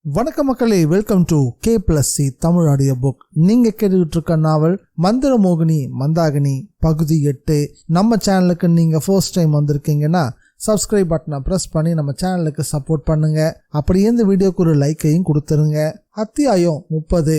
வணக்கம் மக்களே, welcome to K+C Tamil audio book. நீங்க கேட்டுக்கிட்டு இருக்க நாவல் மந்திரமோகினி மந்தாகினி பகுதி 8. நம்ம சேனலுக்கு நீங்க ஃபர்ஸ்ட் டைம் வந்திருக்கீங்கன்னா சப்ஸ்கிரைப் பட்டனை பிரஸ் பண்ணி நம்ம சேனலுக்கு சப்போர்ட் பண்ணுங்க. அப்படியே இந்த வீடியோக்கு ஒரு லைக்கையும் கொடுத்துருங்க. அத்தியாயம் 30.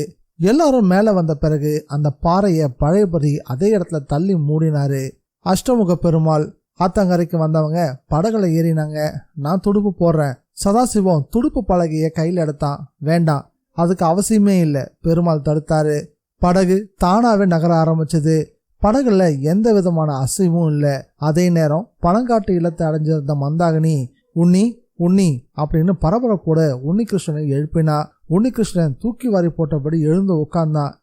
எல்லாரும் மேல வந்த பிறகு அந்த பாறையை பழையபடி அதே இடத்துல தள்ளி மூடினாரு. அஷ்டமுக பெருமாள் ஆத்தங்கரைக்கு வந்தவங்க படகுல ஏறினாங்க. நான் துடுப்பு போடுறேன். சதாசிவம் துடுப்பு பலகைய கையில் எடுத்தான். வேண்டாம், அதுக்கு அவசியமே இல்லை. பெருமாள் தடுத்தாரு. படகு தானாவே நகர ஆரம்பிச்சது. படகுல எந்த விதமான அசைவும் இல்லை. அதே நேரம் பணங்காட்டு இல்லத்தை அடைஞ்சிருந்த மந்தாகினி உன்னி உன்னி அப்படின்னு பரபரப்போட உன்னிகிருஷ்ணனை எழுப்பினா. உன்னிகிருஷ்ணன் தூக்கி வாரி போட்டபடி எழுந்து உட்கார்ந்தான்.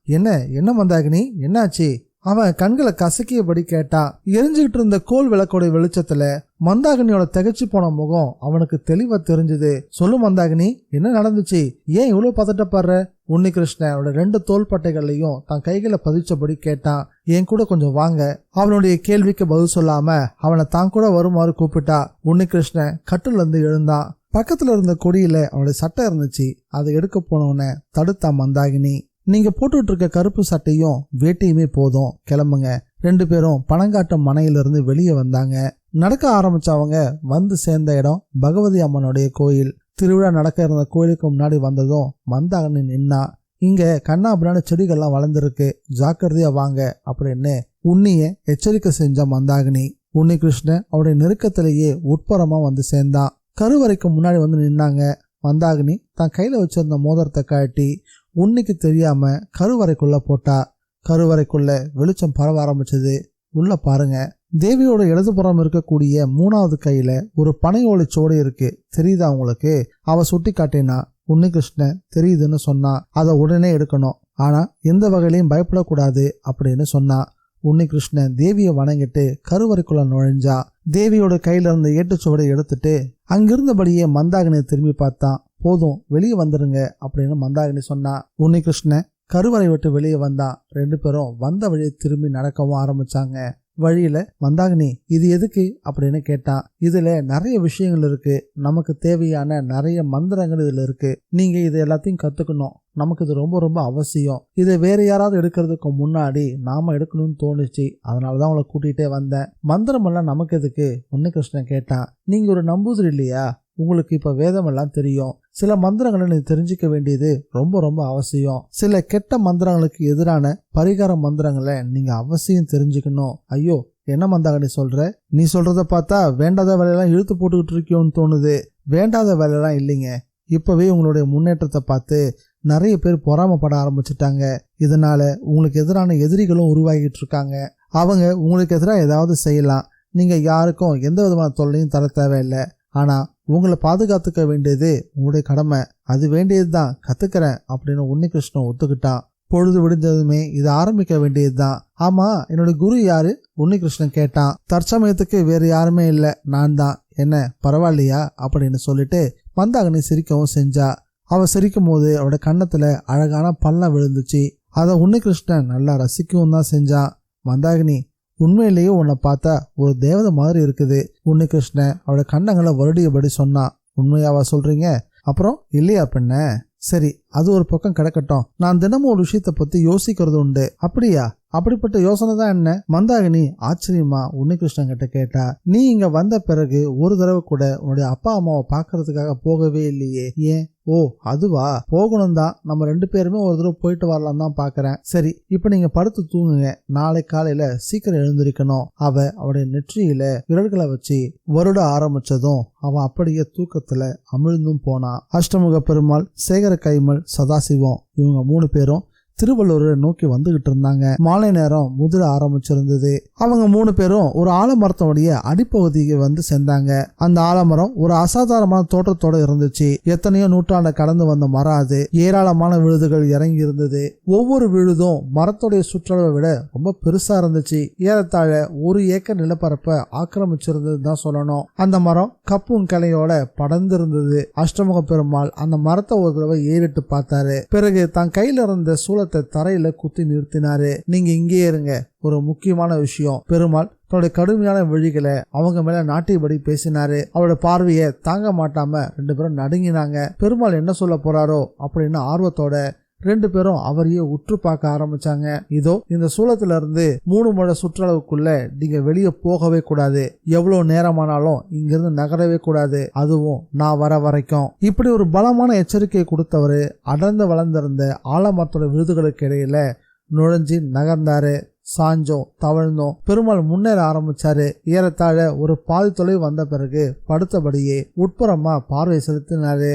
என்ன மந்தாகினி, என்னாச்சு? அவன் கண்களை கசக்கியபடி கேட்டான். எரிஞ்சுக்கிட்டு இருந்த கோல் விளக்கோட வெளிச்சத்துல மந்தாகினியோட திகச்சு போன முகம் அவனுக்கு தெளிவா தெரிஞ்சது. சொல்லு மந்தாகினி, என்ன நடந்துச்சு? ஏன் இவ்வளவு பதட்டப்படுற? உன்னிகிருஷ்ணன் அவனோட 2 தோள்பட்டைகளையும் தன் கைகளை பதிச்சபடி கேட்டான். என் கூட கொஞ்சம் வாங்க. அவனுடைய கேள்விக்கு பதில் சொல்லாம அவனை தான் கூட வருமாறு கூப்பிட்டா. உன்னிகிருஷ்ணன் கட்டுல இருந்து எழுந்தான். பக்கத்துல இருந்த கொடியில அவனுடைய சட்டை இருந்துச்சு. அதை எடுக்க போனவன தடுத்தான் மந்தாகினி. நீங்க போட்டுட்டு இருக்க கருப்பு சட்டையும் வேட்டியுமே போதும், கிளம்புங்க. 2 பேரும் பணங்காட்டு மனையிலிருந்து வெளியே வந்தாங்க. நடக்க ஆரம்பிச்சவங்க வந்து சேர்ந்த இடம் பகவதி அம்மனுடைய கோயில். திருவிழா நடக்க இருந்த கோயிலுக்கு முன்னாடி வந்ததும் மந்தாகினி நின்னா. இங்க கண்ணாபிரான செடிகள்லாம் வளர்ந்துருக்கு, ஜாக்கிரதையா வாங்க அப்படின்னு உன்னிய எச்சரிக்கை செஞ்ச மந்தாகினி. உன்னிகிருஷ்ணன் அவருடைய நெருக்கத்திலேயே உட்புறமா வந்து சேர்ந்தான். கருவறைக்கு முன்னாடி வந்து நின்னாங்க. மந்தாகினி தான் கையில வச்சிருந்த மோதிரத்தை காட்டி உன்னிக்கு தெரியாம கருவறைக்குள்ள போட்டா. கருவறைக்குள்ள வெளிச்சம் பரவ ஆரம்பிச்சது. உள்ள பாருங்க. தேவியோட இடதுபுறம் இருக்கக்கூடிய 3வது கையில ஒரு பனை ஓலைச்சோடு இருக்கு, தெரியுதா உங்களுக்கு? அவ சுட்டி காட்டினா. உன்னிகிருஷ்ணன் தெரியுதுன்னு சொன்னா. அதை உடனே எடுக்கணும், ஆனா எந்த வகையிலையும் பயப்படக்கூடாது அப்படின்னு சொன்னா. உன்னிகிருஷ்ணன் தேவியை வணங்கிட்டு கருவறைக்குள்ள நுழைஞ்சா. தேவியோட கையில இருந்த ஏட்டுச்சுவடை எடுத்துட்டு அங்கிருந்தபடியே மந்தாகினியை திரும்பி பார்த்தான். போதும், வெளியே வந்துருங்க அப்படின்னு மந்தாகினி சொன்னா. உன்னிகிருஷ்ணன் கருவறை விட்டு வெளியே வந்தான். 2 பேரும் வந்த வழியை திரும்பி நடக்கவும் ஆரம்பிச்சாங்க. வழியில மந்தாகினி இது எதுக்கு அப்படின்னு கேட்டான். இதுல நிறைய விஷயங்கள் இருக்கு, நமக்கு தேவையான நிறைய மந்திரங்கள் இதுல இருக்கு. நீங்க இது எல்லாத்தையும் கத்துக்கணும், நமக்கு இது ரொம்ப ரொம்ப அவசியம். இதை வேற யாராவது எடுக்கிறதுக்கு முன்னாடி நாம எடுக்கணும்னு தோணுச்சு, அதனாலதான் உங்களை கூட்டிகிட்டே வந்தேன். மந்திரம் எல்லாம் நமக்கு எதுக்கு? உன்னிகிருஷ்ணன் கேட்டான். நீங்க ஒரு நம்பூதிரி இல்லையா? உங்களுக்கு இப்ப வேதம் எல்லாம் தெரியும். சில மந்திரங்களை நீ தெரிஞ்சுக்க வேண்டியது ரொம்ப ரொம்ப அவசியம். சில கெட்ட மந்திரங்களுக்கு எதிரான பரிகார மந்திரங்களை நீங்க அவசியம் தெரிஞ்சுக்கணும். ஐயோ, என்ன மந்தாகினி சொல்ற? நீ சொல்றத பார்த்தா வேண்டாத வேலையெல்லாம் இழுத்து போட்டுக்கிட்டு இருக்கியோன்னு தோணுது. வேண்டாத வேலையெல்லாம் இல்லைங்க. இப்பவே உங்களுடைய முன்னேற்றத்தை பார்த்து நிறைய பேர் பொறாமப்பட ஆரம்பிச்சுட்டாங்க. இதனால உங்களுக்கு எதிரான எதிரிகளும் உருவாகிட்டு இருக்காங்க. அவங்க உங்களுக்கு எதிராக ஏதாவது செய்யலாம். நீங்க யாருக்கும் எந்த விதமான தொல்லையும் தர தேவையில்லை. ஆனா உங்களை பாதுகாத்துக்க வேண்டியது உங்களுடைய கடமை. அது வேண்டியதுதான், கத்துக்கிறேன் அப்படின்னு உன்னிகிருஷ்ணன் ஒத்துக்கிட்டான். பொழுது விடிஞ்சதுமே இது ஆரம்பிக்க வேண்டியதுதான். ஆமா, என்னோட குரு யாரு? உன்னிகிருஷ்ணன் கேட்டான். தற்சமயத்துக்கு வேற யாருமே இல்ல, நான் தான். என்ன பரவாயில்லையா அப்படின்னு சொல்லிட்டு மந்தாகினி சிரிக்கவும் செஞ்சா. அவ சிரிக்கும் போது அவட கன்னத்துல அழகான பள்ளம் விழுந்துச்சு. அதை உன்னிகிருஷ்ணன் நல்லா ரசிக்கவும் தான் செஞ்சான். மந்தாகினி, உண்மையிலேயே உன்னை பார்த்தா ஒரு தேவதை மாதிரி இருக்குது. உன்னிகிருஷ்ணன் அவளோட கண்ணங்களை வருடியபடி சொன்னான். உண்மையாவா சொல்றீங்க? அப்புறம் இல்லையா பெண்ண? சரி, அது ஒரு பக்கம் கிடக்கட்டும். நான் தினமும் ஒரு விஷயத்தை பத்தி யோசிக்கிறது உண்டு. அப்படியா? அப்படிப்பட்ட யோசனை தான் என்ன? மந்தாகினி ஆச்சரியமா உன்னிகிருஷ்ணன் கிட்ட கேட்டா. நீ இங்க வந்த பிறகு ஒரு தடவை கூட உன்னுடைய அப்பா அம்மாவை பாக்குறதுக்காக போகவே இல்லையே, ஏன்? ஓ, அதுவா? போகணும் தான். நம்ம 2 பேருமே ஒரு தடவை போயிட்டு வரலாம் தான் பாக்குறேன். சரி, இப்ப நீங்க படுத்து தூங்குங்க. நாளை காலையில சீக்கிரம் எழுந்திருக்கணும். அவளுடைய நெற்றியில விரல்களை வச்சு வருட ஆரம்பிச்சதும் அவன் அப்படியே தூக்கத்துல அமிழ்ந்தும் போனான். அஷ்டமுக பெருமாள், சேகர கைமல், சதாசிவம் இவங்க 3 பேரும் திருவள்ளூரை நோக்கி வந்துகிட்டு இருந்தாங்க. மாலை நேரம் முதிர ஆரம்பிச்சிருந்தது. அவங்க 3 பேரும் ஒரு ஆலமரத்தோடைய அடிப்பகுதிக்கு வந்து சேர்ந்தாங்க. அந்த ஆலமரம் ஒரு அசாதாரணமான தோற்றத்தோட இருந்துச்சு. எத்தனையோ நூற்றாண்டை கடந்து வந்த மரம் அது. ஏராளமான விழுதுகள் இறங்கி இருந்தது. ஒவ்வொரு விழுதும் மரத்தோடைய சுற்றளவை விட ரொம்ப பெருசா இருந்துச்சு. ஏறத்தாழ 1 ஏக்கர் நிலப்பரப்பை ஆக்கிரமிச்சிருந்தது தான் சொல்லணும். அந்த மரம் கப்பும் கிளையோட படர்ந்து இருந்தது. அஷ்டமுக பெருமாள் அந்த மரத்தை ஒரு தடவை ஏறிட்டு பார்த்தாரு. பிறகு தன் கையில இருந்த சூளத்தை தரையில குத்தி நிறுத்தினாரு. நீங்க இங்கே இருங்க, ஒரு முக்கியமான விஷயம். பெருமாள் தன்னுடைய கடுமையான விழிகளை அவங்க மேல நாட்டியபடி பேசினாரு. அவரோட பார்வையை தாங்க மாட்டாம 2 பேரும் நடுங்கினாங்க. பெருமாள் என்ன சொல்ல போறாரோ அப்படின்னு ஆர்வத்தோட 2 பேரும் அவரையே உற்று பார்க்க ஆரம்பிச்சாங்க. இதோ இந்த சூலத்துல இருந்து 3 முழ சுற்றளவுக்குள்ள நீங்க வெளியே போகவே கூடாது, எவ்வளவு நேரமானாலும் இங்கிருந்து நகரவே கூடாது, அதுவும் நான் வர வரைக்கும். இப்படி ஒரு பலமான எச்சரிக்கையை கொடுத்தவரு அடர்ந்து வளர்ந்திருந்த ஆலமரத்தோட விருதுகளுக்கு இடையில நுழைஞ்சி நகர்ந்தாரு. சாஞ்சோம் தவழ்ந்தோம் பெருமாள் முன்னேற ஆரம்பிச்சாரு. ஏறத்தாழ ஒரு பாதி தொலைவு வந்த பிறகு படுத்தபடியே உட்புறமா பார்வை செலுத்தினாரு.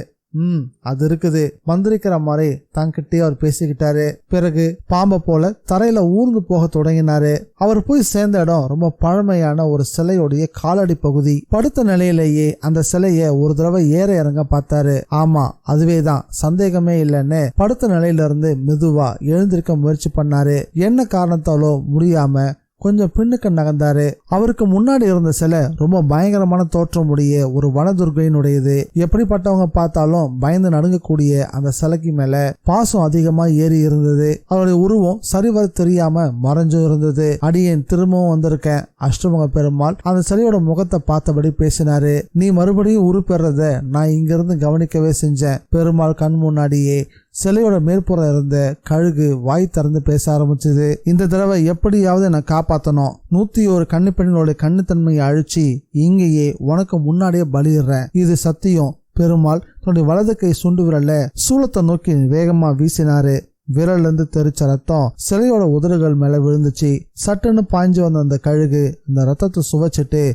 அது இருக்குது மந்திரிக்கிற மாதிரி தங்கிட்டே அவர் பேசிக்கிட்டாரு. பிறகு பாம்பை போல தரையில ஊர்ந்து போக தொடங்கினாரு. அவர் போய் சேர்ந்த இடம் ரொம்ப பழமையான ஒரு சிலையோடைய காலடி பகுதி. படுத்த நிலையிலேயே அந்த சிலைய ஒரு தடவை ஏற இறங்க பார்த்தாரு. ஆமா அதுவேதான், சந்தேகமே இல்லைன்னு படுத்த நிலையில இருந்து மெதுவா எழுந்திருக்க முயற்சி பண்ணாரு. என்ன காரணத்தாலோ முடியாம கொஞ்சம் பின்னுக்கு நகர்ந்தாரு. அவருக்கு முன்னாடி இருந்த சிலை ரொம்ப பயங்கரமான தோற்றமுடைய ஒரு வனதுர்கையினுடையது. எப்படிப்பட்டவங்க பார்த்தாலும் பயந்து நடுங்கக்கூடிய அந்த சிலைக்கு மேல பாசம் அதிகமா ஏறி இருந்தது. அவருடைய உருவம் சரிவர தெரியாம மறைஞ்சும் இருந்தது. அடியேன் திரும்பவும் வந்திருக்கேன். அஷ்டமுக பெருமாள் அந்த சிலையோட முகத்தை பார்த்தபடி பேசினாரு. நீ மறுபடியும் உருப்பெறத நான் இங்கிருந்து கவனிக்கவே செஞ்சேன். பெருமாள் கண் முன்னாடியே சிலையோட மேற்புறம் இருந்த கழுகு வாய் திறந்து பேச ஆரம்பிச்சது. இந்த தடவை எப்படியாவது நான் காப்பாத்தணும். 101 கன்னிப்பெண்களுடைய கண்ணுத்தன்மையை அழிச்சு இங்கேயே உனக்கு முன்னாடியே பலிடுறேன், இது சத்தியம். பெருமாள் தன்னுடைய வலது கை சுண்டு விரல்ல சூலத்தை நோக்கி வேகமா வீசினாரு. விரல்ல இருந்து தெரிச்ச ரத்தம் சிலையோட உதடுகள் மேல விழுந்துச்சு. சட்டுன்னு பாய்ஞ்சு வந்த அந்த கழுகு இந்த ரத்தத்தை சுவைச்சிட்டு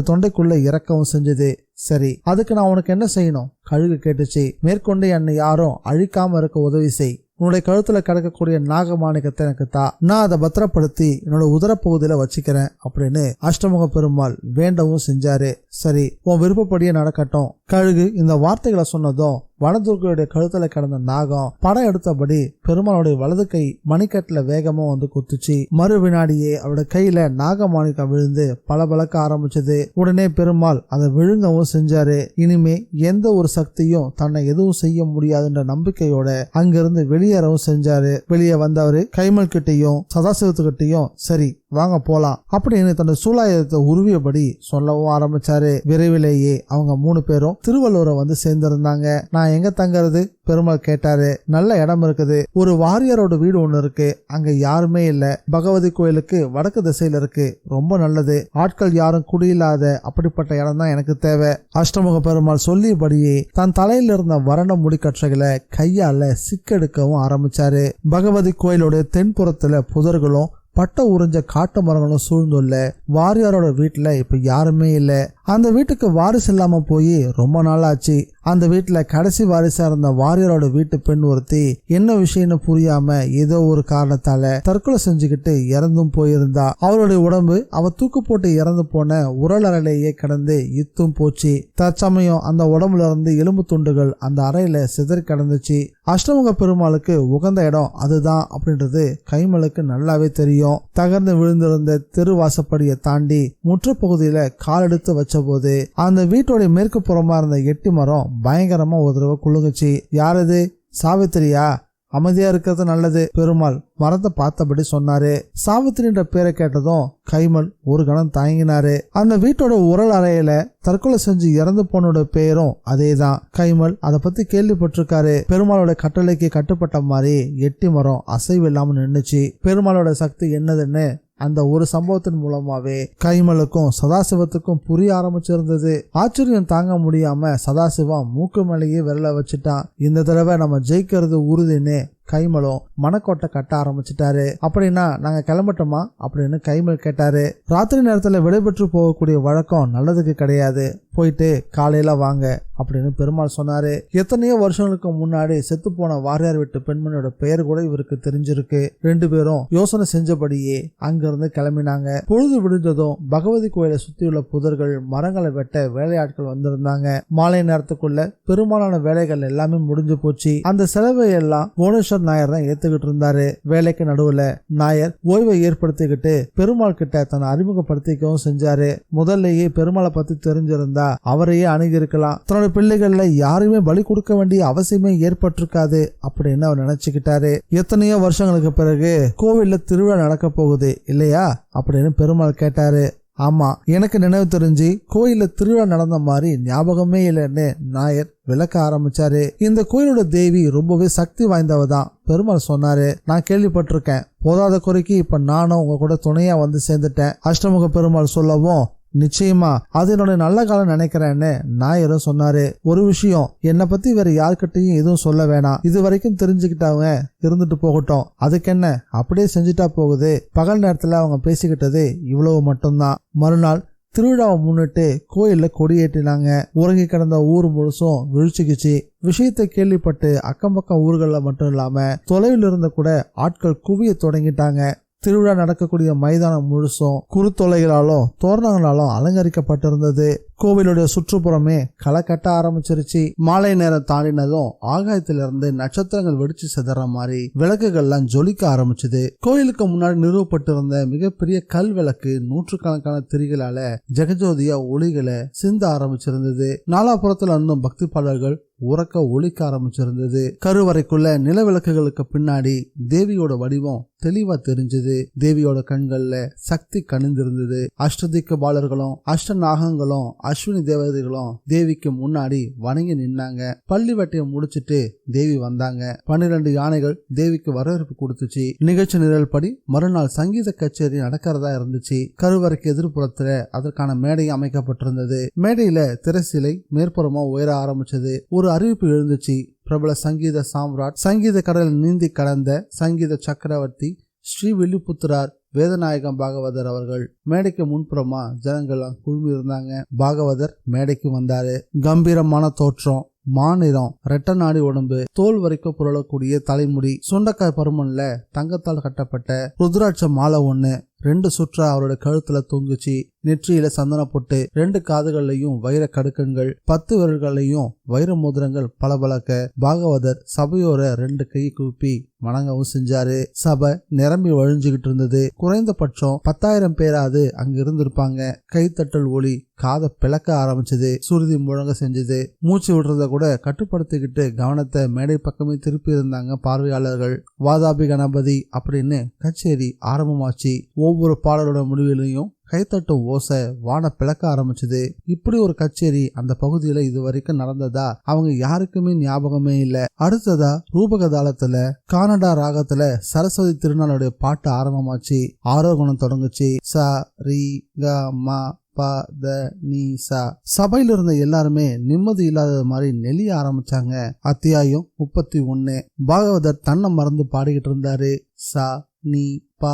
தொண்டைக்குள்ள இறக்கவும் செஞ்சது. சரி, அதுக்கு நான் உனக்கு என்ன செய்யணும்? கழுகு கேட்டுச்சு. மேற்கொண்டு என்னை யாரும் அழிக்காம இருக்க உதவி செய். உன்னுடைய கழுத்துல கிடக்கக்கூடிய நாகமாணிக்கத்தை எனக்கு தா, நான் அதை பத்திரப்படுத்தி என்னோட உதரப்பகுதியில வச்சுக்கிறேன் அப்படின்னு அஷ்டமுக பெருமாள் வேண்டவும் செஞ்சாரு. சரி, உன் விருப்பப்படியே நடக்கட்டும். கழுகு இந்த வார்த்தைகளை சொன்னதும் வனதுர்கையுடைய கழுத்துல கிடந்த நாகம் படம் எடுத்தபடி பெருமாளுடைய வலது கை மணிக்கட்டுல வேகமா வந்து குத்துச்சு. மறு வினாடியே அவருடைய கையில நாகமாணிக்கம் விழுந்து பளபளக்க ஆரம்பிச்சது. உடனே பெருமாள் அதை விழுங்கவும் செஞ்சாரு. இனிமே எந்த ஒரு சக்தியும் தன்னை எதுவும் செய்ய முடியாதுன்ற நம்பிக்கையோட அங்கிருந்து வெளியேறவும் செஞ்சாரு. வெளியே வந்தவரு கைமல் கிட்டையும் சதாசிவத்துக்கிட்டையும் சரி வாங்க போலாம் அப்படின்னு தன்னுடைய சூலாயுதத்தை உருவியபடி சொல்லவும் ஆரம்பிச்சாரு. விரைவிலேயே அவங்க 3 பேரும் திருவள்ளூரை வந்து சேர்ந்திருந்தாங்க. நான் எங்க தங்கறது? பெருமாள் கேட்டாரு. நல்ல இடம் இருக்குது, ஒரு வாரியரோட வீடு ஒண்ணு இருக்கு, அங்க யாருமே இல்ல, பகவதி கோயிலுக்கு வடக்கு திசையில இருக்கு, ரொம்ப நல்லது, ஆட்கள் யாரும் குடியில்லாத அப்படிப்பட்ட இடம் தான் எனக்கு தேவை. அஷ்டமுக பெருமாள் சொல்லியபடியே தன் தலையில இருந்த வறண்ட முடிக்கற்றைகளை கையால சிக்கெடுக்கவும் ஆரம்பிச்சாரு. பகவதி கோயிலுடைய தென்புறத்துல புதர்களும் பட்ட உறிஞ்ச காட்டு மரங்களும் சூழ்ந்துள்ள வாரியாரோட வீட்டுல இப்ப யாருமே இல்ல. அந்த வீட்டுக்கு வாரிசு இல்லாம போய் ரொம்ப நாள் ஆச்சு. அந்த வீட்டுல கடைசி வாரிசா இருந்த வாரியரோட வீட்டு பெண் ஒருத்தி என்ன விஷயம்னு புரியாம ஏதோ ஒரு காரணத்தால தற்கொலை செஞ்சுக்கிட்டு இறந்தும் போயிருந்தா. அவளுடைய உடம்பு அவ தூக்கு போட்டு இறந்து போன உரல் அறையிலேயே கிடந்து இத்தும் போச்சு. தற்சமயம் அந்த உடம்புல இருந்து எலும்பு துண்டுகள் அந்த அறையில சிதறி கிடந்துச்சு. அஷ்டமுக பெருமாளுக்கு உகந்த இடம் அதுதான் அப்படின்றது கைமலுக்கு நல்லாவே தெரியும். தகர்ந்து விழுந்திருந்த தெருவாசப்படியை தாண்டி முற்றுப்பகுதியில கால் எடுத்து வச்ச போது அந்த வீட்டோட மேற்கு புறமா இருந்த எட்டி மரம் பயங்கரமா ஒரு தடவை குலுங்குச்சு. யாரது? சாவித்திரியா? அமைதியா இருக்கிறது நல்லது, பெருமாள் மரத்தை பார்த்தபடி சொன்னாரு. சாவித்திரின்ற பேரை கேட்டதும் கைமல் ஒரு கணம் தயங்கினாரு. அந்த வீட்டோட உரல் அறையில தற்கொலை செஞ்சு இறந்து போனோட பேரும் அதேதான். கைமல் அதை பத்தி கேள்விப்பட்டிருக்காரு. பெருமாளோட கட்டளைக்கு கட்டுப்பட்ட மாதிரி எட்டி மரம் அசைவு இல்லாம நின்னுச்சு. பெருமாளோட சக்தி என்னதுன்னு அந்த ஒரு சம்பவத்தின் மூலமாவே கைமலுக்கும் சதாசிவத்துக்கும் புரிய ஆரம்பிச்சிருந்தது. ஆச்சரியம் தாங்க முடியாம சதாசிவம் மூக்கு மேலேயே விரல வச்சுட்டான். இந்த தடவை நம்ம ஜெயிக்கிறது உறுதின்னு கைமலும் மனக்கோட்டை கட்ட ஆரம்பிச்சிட்டாரு. அப்படின்னா நாங்க கிளம்பட்டோமா அப்படின்னு கைமல் கேட்டாரு. ராத்திரி நேரத்துல விடைபெற்று போகக்கூடிய வழக்கம் நல்லதுக்கு கிடையாது, போயிட்டு காலையில வாங்க அப்படின்னு பெருமாள் சொன்னாரு. எத்தனையோ வருஷங்களுக்கு முன்னாடி செத்து போன வாரியார் வீட்டு பெண்மணியோட பெயர் கூட இவருக்கு தெரிஞ்சிருக்கு. 2 பேரும் யோசனை செஞ்சபடியே அங்கிருந்து கிளம்பினாங்க. பொழுது விடுஞ்சதும் பகவதி கோயிலை சுத்தியுள்ள புதர்கள் மரங்களை வெட்ட வேலையாட்கள் வந்திருந்தாங்க. மாலை நேரத்துக்குள்ள பெரும்பாலான வேலைகள் எல்லாமே முடிஞ்சு போச்சு. அந்த செலவை எல்லாம் புவனேஸ்வர் நாயர் தான் ஏத்துக்கிட்டு இருந்தாரு. வேலைக்கு நடுவுல நாயர் ஓய்வை ஏற்படுத்திக்கிட்டு பெருமாள் கிட்ட தன்னை அறிமுகப்படுத்திக்கவும் செஞ்சாரு. முதல்லயே பெருமாளை பத்தி தெரிஞ்சிருந்தா அவரையே அணுகி இருக்கலாம். தன்னோட பிள்ளைகள்ல யாருமே பலி கொடுக்க வேண்டிய அவசியமே ஏற்பட்டிருக்காது அப்படின்னு அவர் நினைச்சுக்கிட்டாரு. எத்தனையோ வருஷங்களுக்கு பிறகு கோவில்ல திருவிழா நடக்க போகுது இல்லையா அப்படின்னு பெருமாள் கேட்டாரு. ஆமா, எனக்கு நினைவு தெரிஞ்சு கோயில திருவிழா நடந்த மாதிரி ஞாபகமே இல்லைன்னு நாயர் விளக்க ஆரம்பிச்சாரு. இந்த கோயிலோட தேவி ரொம்பவே சக்தி வாய்ந்தவதான் பெருமாள் சொன்னாரு. நான் கேள்விப்பட்டிருக்கேன். போதாத குறைக்கு இப்ப நானும் உங்க கூட துணையா வந்து சேர்ந்துட்டேன். அஷ்டமுக பெருமாள் சொல்லவும் நிச்சயமா அது என்னோட நல்ல காலம் நினைக்கிறேன்னு நாயரும் சொன்னாரு. ஒரு விஷயம், என்னை பத்தி வேற யாருக்கிட்டையும் எதுவும் சொல்ல வேணாம். இது வரைக்கும் தெரிஞ்சுக்கிட்டவங்க இருந்துட்டு போகட்டும். அதுக்கு என்ன, அப்படியே செஞ்சுட்டா போகுது. பகல் நேரத்துல அவங்க பேசிக்கிட்டது இவ்வளவு மட்டும்தான். மறுநாள் திருவிழாவை முன்னிட்டு கோயில்ல கொடியேற்றினாங்க. உறங்கி கிடந்த ஊர் முழுசும் விழிச்சுக்குச்சு. விஷயத்தை கேள்விப்பட்டு அக்கம் பக்கம் ஊர்கள்ல மட்டும் இல்லாம தொலைவில் இருந்த கூட ஆட்கள் குவிய தொடங்கிட்டாங்க. திருவிழா நடக்கக்கூடிய மைதானம் முழுசும் குறுத்தொலைகளாலும் தோரணங்களாலும் அலங்கரிக்கப்பட்டிருந்தது. கோவிலுடைய சுற்றுப்புறமே களை கட்ட ஆரம்பிச்சிருச்சு. மாலை நேரம் தாண்டினதும் ஆகாயத்திலிருந்து நட்சத்திரங்கள் வெடிச்சு சிதற மாதிரி விளக்குகள்லாம் ஜொலிக்க ஆரம்பிச்சது. கோயிலுக்கு முன்னாடி நிறுவப்பட்டிருந்த மிகப்பெரிய கல் விளக்கு நூற்றுக்கணக்கான திரிகளால ஜெகஜோதியா ஒளிகளை சிந்த ஆரம்பிச்சிருந்தது. நாலாபுரத்துல இருந்தும் பக்தி பாடல்கள் உறக்க ஒலிக்க ஆரம்பிச்சிருந்தது. கருவறைக்குள்ள நிலவிளக்குகளுக்கு பின்னாடி தேவியோட வடிவம் தெளிவா தெரிஞ்சது. தேவியோட கண்கள்ல சக்தி கணிந்திருந்தது. அஷ்டதிக்கு பாலர்களும் அஷ்ட நாகங்களும் அஸ்வினி தேவதைகளும் தேவிக்கு முன்னாடி வணங்கி நின்னாங்க. பள்ளி வட்டியை முடிச்சிட்டு தேவி வந்தாங்க. 12 யானைகள் தேவிக்கு வரவேற்பு கொடுத்துச்சு. நிகழ்ச்சி நிரல் படி மறுநாள் சங்கீத கச்சேரி நடக்கிறதா இருந்துச்சு. கருவறைக்கு எதிர்ப்புறத்துல அதற்கான மேடை அமைக்கப்பட்டிருந்தது. மேடையில திரைசிலை மேற்புறமா உயர ஆரம்பிச்சது. ஒரு அறிவிப்பு எழுந்துச்சு. பிரபல சங்கீத சாம்ராட், சங்கீத கடலில் நீந்தி கடந்த சங்கீத சக்கரவர்த்தி ஸ்ரீ வில்லிபுத்திரார் வேதநாயகம் பாகவதர் அவர்கள். மேடைக்கு முன்புறமா ஜனங்கள் குழுமி இருந்தாங்க. பாகவதர் மேடைக்கு வந்தாரு. கம்பீரமான தோற்றம், மாநிறம், ரெட்ட நாடி உடம்பு, தோல் வரைக்கும் புரளக்கூடிய தலைமுடி, சுண்டக்காய் பருமன்ல தங்கத்தால் கட்டப்பட்ட ருத்ராட்ச மாலை ஒண்ணு 2 சுற்றா அவரோட கழுத்துல தொங்குச்சு. நெற்றியில சந்தன போட்டு 2 காதுகள்லையும் வைர கடுக்கன்கள், 10 விரல்களையும் வைர மோதிரங்கள் பளபளக்க பாகவதர் சபையோர 2 கை கூப்பி வணங்கவும் செஞ்சாரு. சபை நிரம்பி வழிஞ்சுகிட்டு இருந்தது. குறைந்தபட்சம் 10,000 பேராது அங்க இருந்திருப்பாங்க. கைத்தட்டல் ஒளி காதை பிளக்க ஆரம்பிச்சது. சுருதி முழங்க செஞ்சது. மூச்சு விடுறத கூட கட்டுப்படுத்திக்கிட்டு கவனத்தை மேடை பக்கமே திருப்பி இருந்தாங்க பார்வையாளர்கள். வாதாபி கணபதி அப்படின்னு கச்சேரி ஆரம்பமாச்சு. ஒவ்வொரு பாடலோட முடிவிலையும் கைத்தட்டும் ஓசை வான பிளக்க ஆரம்பிச்சது. இப்படி ஒரு கச்சேரி அந்த பகுதியில இது வரைக்கும் நடந்ததா அவங்க யாருக்குமே ஞாபகமே இல்ல. அடுத்ததா ரூபகதாளத்துல கானடா ராகத்துல சரஸ்வதி திருநாளுடைய பாட்டு ஆரம்பமாச்சு. ஆரோகணம் தொடங்குச்சு. ச ரி க ம ப த நீ சா. சபையில இருந்த எல்லாருமே நிம்மதி இல்லாத மாதிரி நெளிய ஆரம்பிச்சாங்க. அத்தியாயம் 31. பாகவதர் தன்னை மறந்து பாடிக்கிட்டு இருந்தாரு. சா நீ ப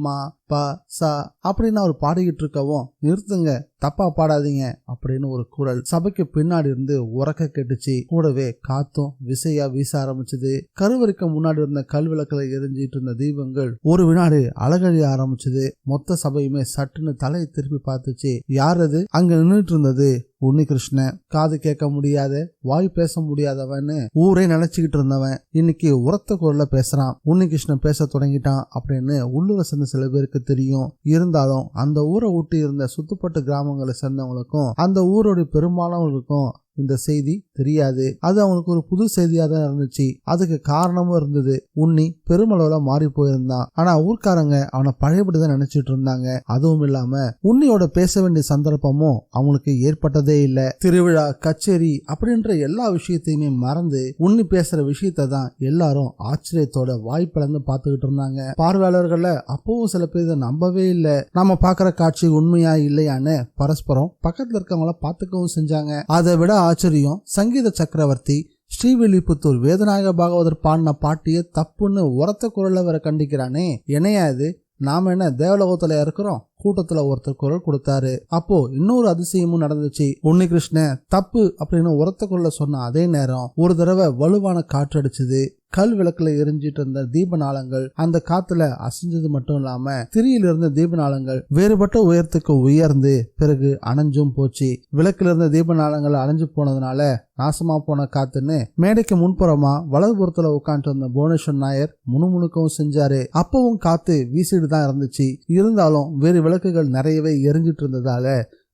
மா ப சா அப்படின்னு அவர் பாடிக்கிட்டு இருக்கவும், நிறுத்துங்க, தப்பா பாடாதீங்க அப்படின்னு ஒரு குரல் சபைக்கு பின்னாடி இருந்து உறக்க கேட்டுச்சு. கூடவே காத்தும் விசையா வீச ஆரம்பிச்சது. கருவறைக்கு முன்னாடி இருந்த கல்விளக்கில் எரிஞ்சிட்டு இருந்த தீபங்கள் ஒரு வினாடி அழகழிய ஆரம்பிச்சது. மொத்த சபையுமே சட்டுன்னு தலையை திருப்பி பார்த்துச்சு. யார் அது? அங்க நின்றுட்டு இருந்தது உன்னிகிருஷ்ணன். காது கேட்க முடியாத, வாய் பேச முடியாதவன்னு ஊரே நினைச்சுக்கிட்டு இருந்தவன் இன்னைக்கு உரத்த குரல்ல பேசுறான். உன்னிகிருஷ்ணன் பேச தொடங்கிட்டான் அப்படின்னு உள்ளூரை சேர்ந்த சில பேருக்கு தெரியும். இருந்தாலும் அந்த ஊரை ஊட்டி இருந்த சுத்துப்பட்டு கிராமங்களை சேர்ந்தவங்களுக்கும் அந்த ஊரோட பெரும்பாலானவர்களுக்கும் இந்த செய்தி தெரியாது. அது அவனுக்கு ஒரு புது செய்தியா தான் இருந்துச்சு. அதுக்கு காரணமும் இருந்தது. உன்னி பெருமளவுல மாறி போயிருந்தான். ஆனா ஊர்க்காரங்க அவனை பழையபடிதான் நினைச்சிட்டு இருந்தாங்க. அதுவும் இல்லாம உன்னியோட பேச வேண்டிய சந்தர்ப்பமும் அவனுக்கு ஏற்பட்டதே இல்ல. திருவிழா, கச்சேரி அப்படின்ற எல்லா விஷயத்தையுமே மறந்து உன்னி பேசுற விஷயத்த தான் எல்லாரும் ஆச்சரியத்தோட வாய் பிளந்து பார்த்துக்கிட்டு இருந்தாங்க. பார்வையாளர்கள்ல அப்பவும் சில பேர் இதை நம்பவே இல்லை. நாம பாக்குற காட்சி உண்மையா இல்லையான்னு பரஸ்பரம் பக்கத்துல இருக்கவங்கள பார்த்துக்கவும் செஞ்சாங்க. அதை விட ஆச்சரியம், சங்கீத சக்கரவர்த்தி ஸ்ரீவில்லிபுத்தூர் வேதநாயக பாகவதர் பாடின பாட்டிய தப்புன்னு உரத்த குரல்ல வர கண்டிக்கிறானே. என்னையா இது? நாம என்ன தேவலோகத்துல இருக்கிறோம்? கூட்டத்துல ஒருத்தர் குரல் கொடுத்தாரு. அப்போ இன்னொரு அதிசயமும் நடந்துச்சு. உன்னிகிருஷ்ணன் தப்பு அப்படின்னு உரத்த குரல்ல சொன்ன அதே நேரம் ஒரு தடவை வலுவான காற்று அடிச்சது. கல் விளக்குல எரிஞ்சிட்டு இருந்த தீபநாளங்கள் அந்த காத்துல அசைஞ்சது மட்டும் இல்லாம திரியில இருந்த தீபநாளங்கள் வேறுபட்ட உயரத்துக்கு உயர்ந்து பிறகு அணைஞ்சும் போச்சு. விளக்குல இருந்த தீபநாளங்கள் அணைஞ்சு போனதுனால நாசமா போன காத்துன்னு மேடைக்கு முன்புறமா வலதுபுறத்துல உட்காந்துட்டு இருந்த புவனேஸ்வர் நாயர் முணுமுணுக்கவும் செஞ்சாரு. அப்பவும் காத்து வீசிட்டு தான் இருந்துச்சு. இருந்தாலும் வேறு விளக்குகள் நிறையவே எரிஞ்சிட்டு இருந்ததால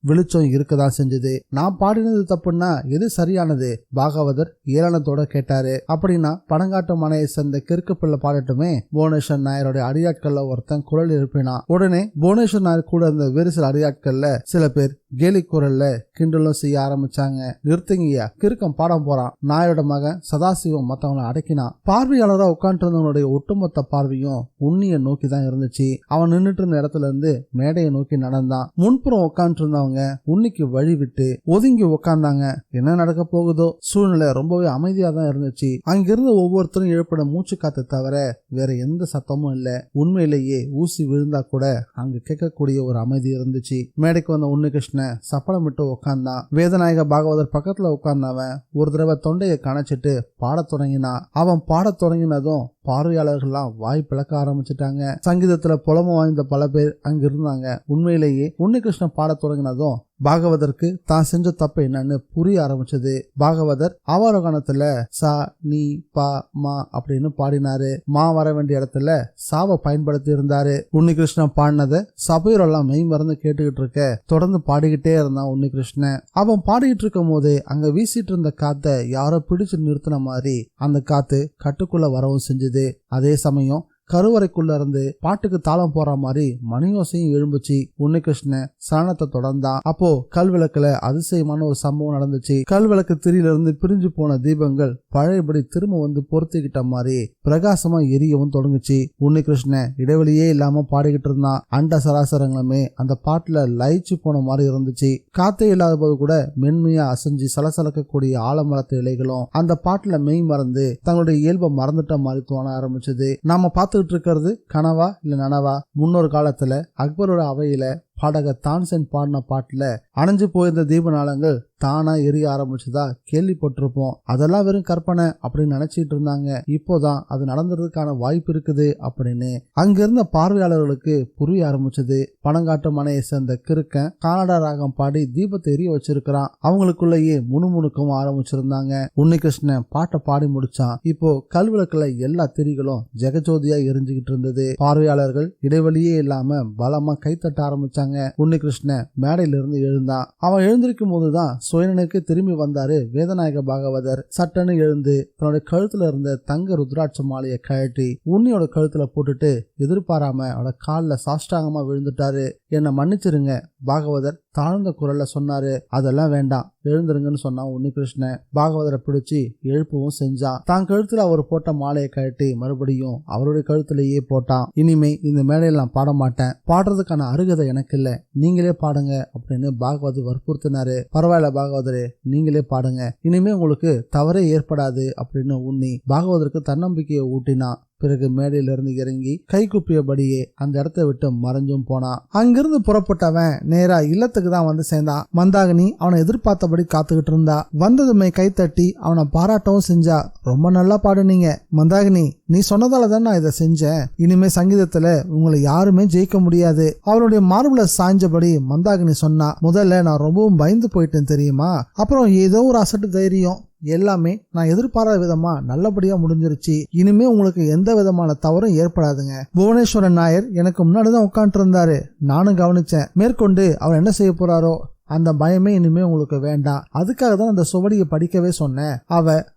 வெளிச்சம் இருக்கதான் செஞ்சது. நான் பாடினது தப்புன்னா எது சரியானது? பாகவதர் ஏளனத்தோட கேட்டாரு. அப்படின்னா பணங்காட்டு மனையை சேர்ந்த கிறுக்கு பிள்ளை பாடட்டுமே. புவனேஸ்வர் நாயருடைய அடியாட்கள்ல ஒருத்தன் குரல் எழுப்பினான். உடனே புவனேஸ்வர் நாயர் கூட இருந்த வேறு சில அடியாட்கள்ல சில பேர் கேலி குரல்ல கிண்டலும் செய்ய ஆரம்பிச்சாங்க. நிறுத்துங்கய்யா, கிறுக்கம் பாடம் போறான். நாயரோட மகன் சதாசிவம் மத்தவங்களை அடக்கினான். பார்வையாளரா உட்காந்து இருந்தவனுடைய ஒட்டுமொத்த பார்வையும் உன்னிய நோக்கி தான் இருந்துச்சு. அவன் நின்றுட்டு இருந்த இடத்துல இருந்து மேடையை நோக்கி நடந்தான். முன்புறம் உட்காந்து இருந்தவங்க உன்னிக்கு வழி விட்டு ஒதுங்கி உட்கார்ந்தாங்க. என்ன நடக்க போகுதோ? சூழ்நிலை ரொம்பவே அமைதியா தான் இருந்துச்சு. அங்கிருந்து ஒவ்வொருத்தரும் எழுப்பிட மூச்சு காத்து தவிர வேற எந்த சத்தமும் இல்ல. உண்மையிலேயே ஊசி விழுந்தா கூட அங்கு கேட்கக்கூடிய ஒரு அமைதி இருந்துச்சு. மேடைக்கு வந்த உன்னிகிருஷ்ணன் சப்பளமிட்டு உட்கார்ந்தான். வேதநாயக பாகவதர் பக்கத்துல உட்கார்ந்தவன் ஒரு தடவை தொண்டையை கணச்சிட்டு பாடத் தொடங்கினான். அவன் பாடத் தொடங்கினதும் பார்வையாளர்கள்லாம் வாய் பிளக்க ஆரம்பிச்சுட்டாங்க. சங்கீதத்துல புலமை வாய்ந்த பல பேர் அங்க இருந்தாங்க. உண்மையிலேயே உன்னிகிருஷ்ணன் பாடத் தொடங்கினதும் பாகவதற்கு தான் செஞ்ச தப்பு என்னன்னு புரிய ஆரம்பிச்சது. பாகவதர் அவரோகணத்துல சா நீ பா மா அப்படின்னு பாடினாரு. மா வர வேண்டிய இடத்துல சாவை பயன்படுத்தி இருந்தாரு. உன்னிகிருஷ்ணன் பாடினத சபையோரெல்லாம் மெய் மறந்து கேட்டுக்கிட்டு இருக்க தொடர்ந்து பாடிக்கிட்டே இருந்தான் உன்னிகிருஷ்ணன். அவன் பாடிக்கிட்டு இருக்கும் போது அங்க வீசிட்டு இருந்த காத்த யாரோ பிடிச்சு நிறுத்தின மாதிரி அந்த காத்து கட்டுக்குள்ள வரவும் செஞ்சது. அதே சமயம் கருவறைக்குள்ள இருந்து பாட்டுக்கு தாளம் போற மாதிரி மணியோசையும் எழும்புச்சு. உன்னிகிருஷ்ணன் சரணத்தை தொடர்ந்தான். அப்போ கல்விளக்குல அதிசயமான ஒரு சம்பவம் நடந்துச்சு. கல்விளக்கு திரியில இருந்து பிரிஞ்சு போன தீபங்கள் பழையபடி திரும்ப வந்து பொருத்திக்கிட்ட மாதிரி பிரகாசமா எரியவும் தொடங்குச்சு. உன்னிகிருஷ்ணன் இடைவெளியே இல்லாம பாடிக்கிட்டு இருந்தான். அண்ட சராசரங்களுமே அந்த பாட்டுல லயிச்சு போன மாதிரி இருந்துச்சு. காத்தே இல்லாத போது கூட மென்மையா அசைஞ்சு சலசலக்கக்கூடிய ஆலமரத்து இலைகளும் அந்த பாட்டுல மெய் மறந்து தங்களுடைய இயல்பை மறந்துட்ட மாதிரி தோண ஆரம்பிச்சது. நாம பார்த்து இருக்கிறது கனவா இல்ல நனவா? முன்னொரு காலத்துல அக்பரோட அவையில பாடகர் தான்சென் பாடின பாட்டுல அணைஞ்சு போயிருந்த தீபநாளங்கள் தானா எரிய ஆரம்பிச்சுதா கேள்விப்பட்டிருப்போம். அதெல்லாம் வெறும் கற்பனை அப்படின்னு நினைச்சிட்டு இருந்தாங்க. இப்போதான் அது நடந்ததுக்கான வாய்ப்பு இருக்குது அப்படின்னு அங்கிருந்த பார்வையாளர்களுக்கு புரிய ஆரம்பிச்சது. பணங்காட்டு மனையை சேர்ந்த கிறுக்கன் கனடா ராகம் பாடி தீபத்தை எரிய வச்சிருக்கிறான். அவங்களுக்குள்ளேயே முணுமுணுக்கவும் ஆரம்பிச்சிருந்தாங்க. உன்னிகிருஷ்ணன் பாட்டை பாடி முடிச்சான். இப்போ கல்விளக்குல எல்லா திரிகளும் ஜெகஜோதியா எரிஞ்சுக்கிட்டு இருந்தது. பார்வையாளர்கள் இடைவெளியே இல்லாம பலமா கைத்தட்ட ஆரம்பிச்சாங்க. உன்னிகிருஷ்ணன் மேடையில இருந்து எழுந்தான். அவன் எழுந்திருக்கும் போதுதான் சுயனுக்கு திரும்பி வந்தாரு வேதநாயக பாகவதர். சட்டன்னு எழுந்து தன்னுடைய கழுத்துல இருந்த தங்க ருத்ராட்ச மாலையை கழட்டி உன்னியோட கழுத்துல போட்டுட்டு எதிர்பாராம அவட கால்ல சாஷ்டாங்கமா விழுந்துட்டாரு. என்னை மன்னிச்சிருங்க பாகவதர் தாழ்ந்த குரல்ல சொன்னாரு. அதெல்லாம் வேண்டாம், எழுந்துருங்கன்னு சொன்னான் உன்னிகிருஷ்ணன். பாகவதரை பிடிச்சி எழுப்பவும் செஞ்சான். தான் கழுத்துல அவர் போட்ட மாலையை கழட்டி மறுபடியும் அவருடைய கழுத்துலயே போட்டான். இனிமே இந்த மேடையில நான் பாட மாட்டேன், பாடுறதுக்கான அருகதை எனக்கு இல்ல, நீங்களே பாடுங்க அப்படின்னு பாகவதர் வற்புறுத்தினாரு. பரவாயில்ல பாகவதரே, நீங்களே பாடுங்க, இனிமே உங்களுக்கு தவறே ஏற்படாது அப்படின்னு உன்னி பாகவதருக்கு தன்னம்பிக்கையை ஊட்டினான். பிறகு மேடையில இருந்து இறங்கி கை குப்பியபடியே அந்த இடத்தை விட்டு மறைஞ்சும் போனான். அங்கிருந்து புறப்பட்டவன் நேரா இல்லத்துக்கு தான் வந்து சேர்ந்தான். மந்தாகினி அவனை எதிர்பார்த்தபடி காத்துக்கிட்டு இருந்தா. வந்ததுமே கைத்தட்டி அவனை பாராட்டவும் செஞ்சா. ரொம்ப நல்லா பாடுனீங்க மந்தாகினி, நீ சொன்னதால தான் நான் இதை செஞ்சேன். இனிமே சங்கீதத்துல உங்களை யாருமே ஜெயிக்க முடியாது. அவனுடைய மார்புல சாய்ஞ்சபடி மந்தாகினி சொன்னா. முதல்ல நான் ரொம்பவும் பயந்து போயிட்டேன் தெரியுமா, அப்புறம் ஏதோ ஒரு அசட்டு தைரியம், எல்லாமே நான் எதிர்பாராத விதமா நல்லபடியா முடிஞ்சிருச்சு. இனிமே உங்களுக்கு எந்த விதமான தவறும் ஏற்படாதுங்க. புவனேஸ்வரன் நாயர் எனக்கு முன்னாடிதான் உட்காந்துட்டு இருந்தாரு, நானும் கவனிச்சேன். மேற்கொண்டு அவர் என்ன செய்ய போறாரோ அந்த பயமே இனிமே உங்களுக்கு வேண்டாம். அதுக்காக தான் அந்த சுவடியை படிக்கவே சொன்னேன்.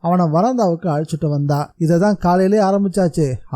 அவனை வராந்தாவுக்கு அழைச்சிட்டு வந்தா. இததான் காலையிலே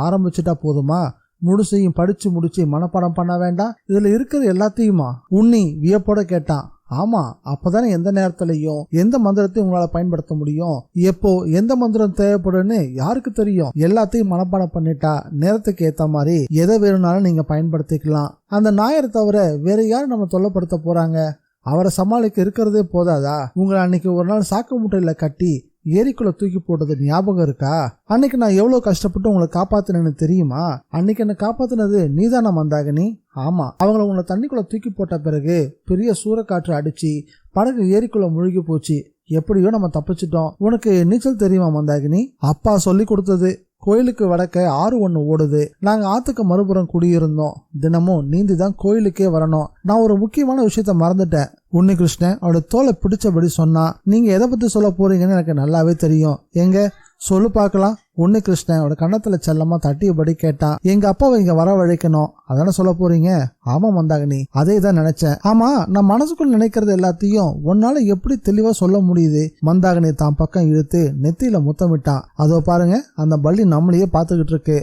ஆரம்பிச்சுட்டா போதுமா? முழுசையும் படிச்சு முடிச்சு மனப்பாடம் பண்ண வேண்டாம்? இதுல இருக்கிறது எல்லாத்தையுமா? உன்னி வியப்போட கேட்டான். ஆமா, அப்பதானே எந்த நேரத்திலையும் எந்த மந்திரத்தையும் உங்களால பயன்படுத்த முடியும். எப்போ எந்த மந்திரம் தேவைப்படுன்னு யாருக்கு தெரியும்? எல்லாத்தையும் மனப்பாடம் பண்ணிட்டா நேரத்துக்கு ஏத்த மாதிரி எதை வேணும்னாலும் நீங்க பயன்படுத்திக்கலாம். அந்த நாயரை தவிர வேற யாரும் நம்ம தொல்லப்படுத்த போறாங்க? அவரை சமாளிக்க இருக்கிறதே போதாதா? உங்களை அன்னைக்கு ஒரு நாள் சாக்கு மூட்டையில கட்டி ஏரிக்குள்ள தூக்கி போட்டது ஞாபகம் இருக்கா? அன்னைக்கு நான் எவ்வளவு கஷ்டப்பட்டு உங்களை காப்பாத்தினேன்னு தெரியுமா? அன்னைக்கு என்ன காப்பாத்தினது நீதானா மந்தாகினி? ஆமா, அவங்கள உங்களை தண்ணிக்குள்ள தூக்கி போட்ட பிறகு பெரிய சூறைக்காற்று அடிச்சு படகு ஏரிக்குள்ள முழுகி போச்சு. எப்படியோ நம்ம தப்பிச்சிட்டோம். உனக்கு நீச்சல் தெரியுமா மந்தாகினி? அப்பா சொல்லி கொடுத்தது. கோயிலுக்கு வடக்க ஆறு ஒண்ணு ஓடுது. நாங்க ஆத்துக்கு மறுபுறம் குடியிருந்தோம். தினமும் நீந்தி தான் கோயிலுக்கே வரணும். நான் ஒரு முக்கியமான விஷயத்த மறந்துட்டேன். உன்னிகிருஷ்ணன் அவளோட தோலை பிடிச்சபடி சொன்னா. நீங்க எதை பத்தி சொல்ல போறீங்கன்னு எனக்கு நல்லாவே தெரியும். எங்க சொல்லு பார்க்கலாம். உன்னி கிருஷ்ணன் கன்னத்துல செல்லமா தட்டியபடி கேட்டான். எங்க அப்பாவை இங்க வரவழைக்கணும் அதான சொல்ல போறீங்க? ஆமா மந்தாகினி, அதே தான் நினைச்சேன். ஆமா, நான் மனசுக்குள் நினைக்கிறது எல்லாத்தையும் உன்னால எப்படி தெளிவா சொல்ல முடியுது? மந்தாகினி தான் பக்கம் இழுத்து நெத்தியில முத்தமிட்டான். அதோ பாருங்க, அந்த பள்ளி நம்மளையே பாத்துக்கிட்டு இருக்கு.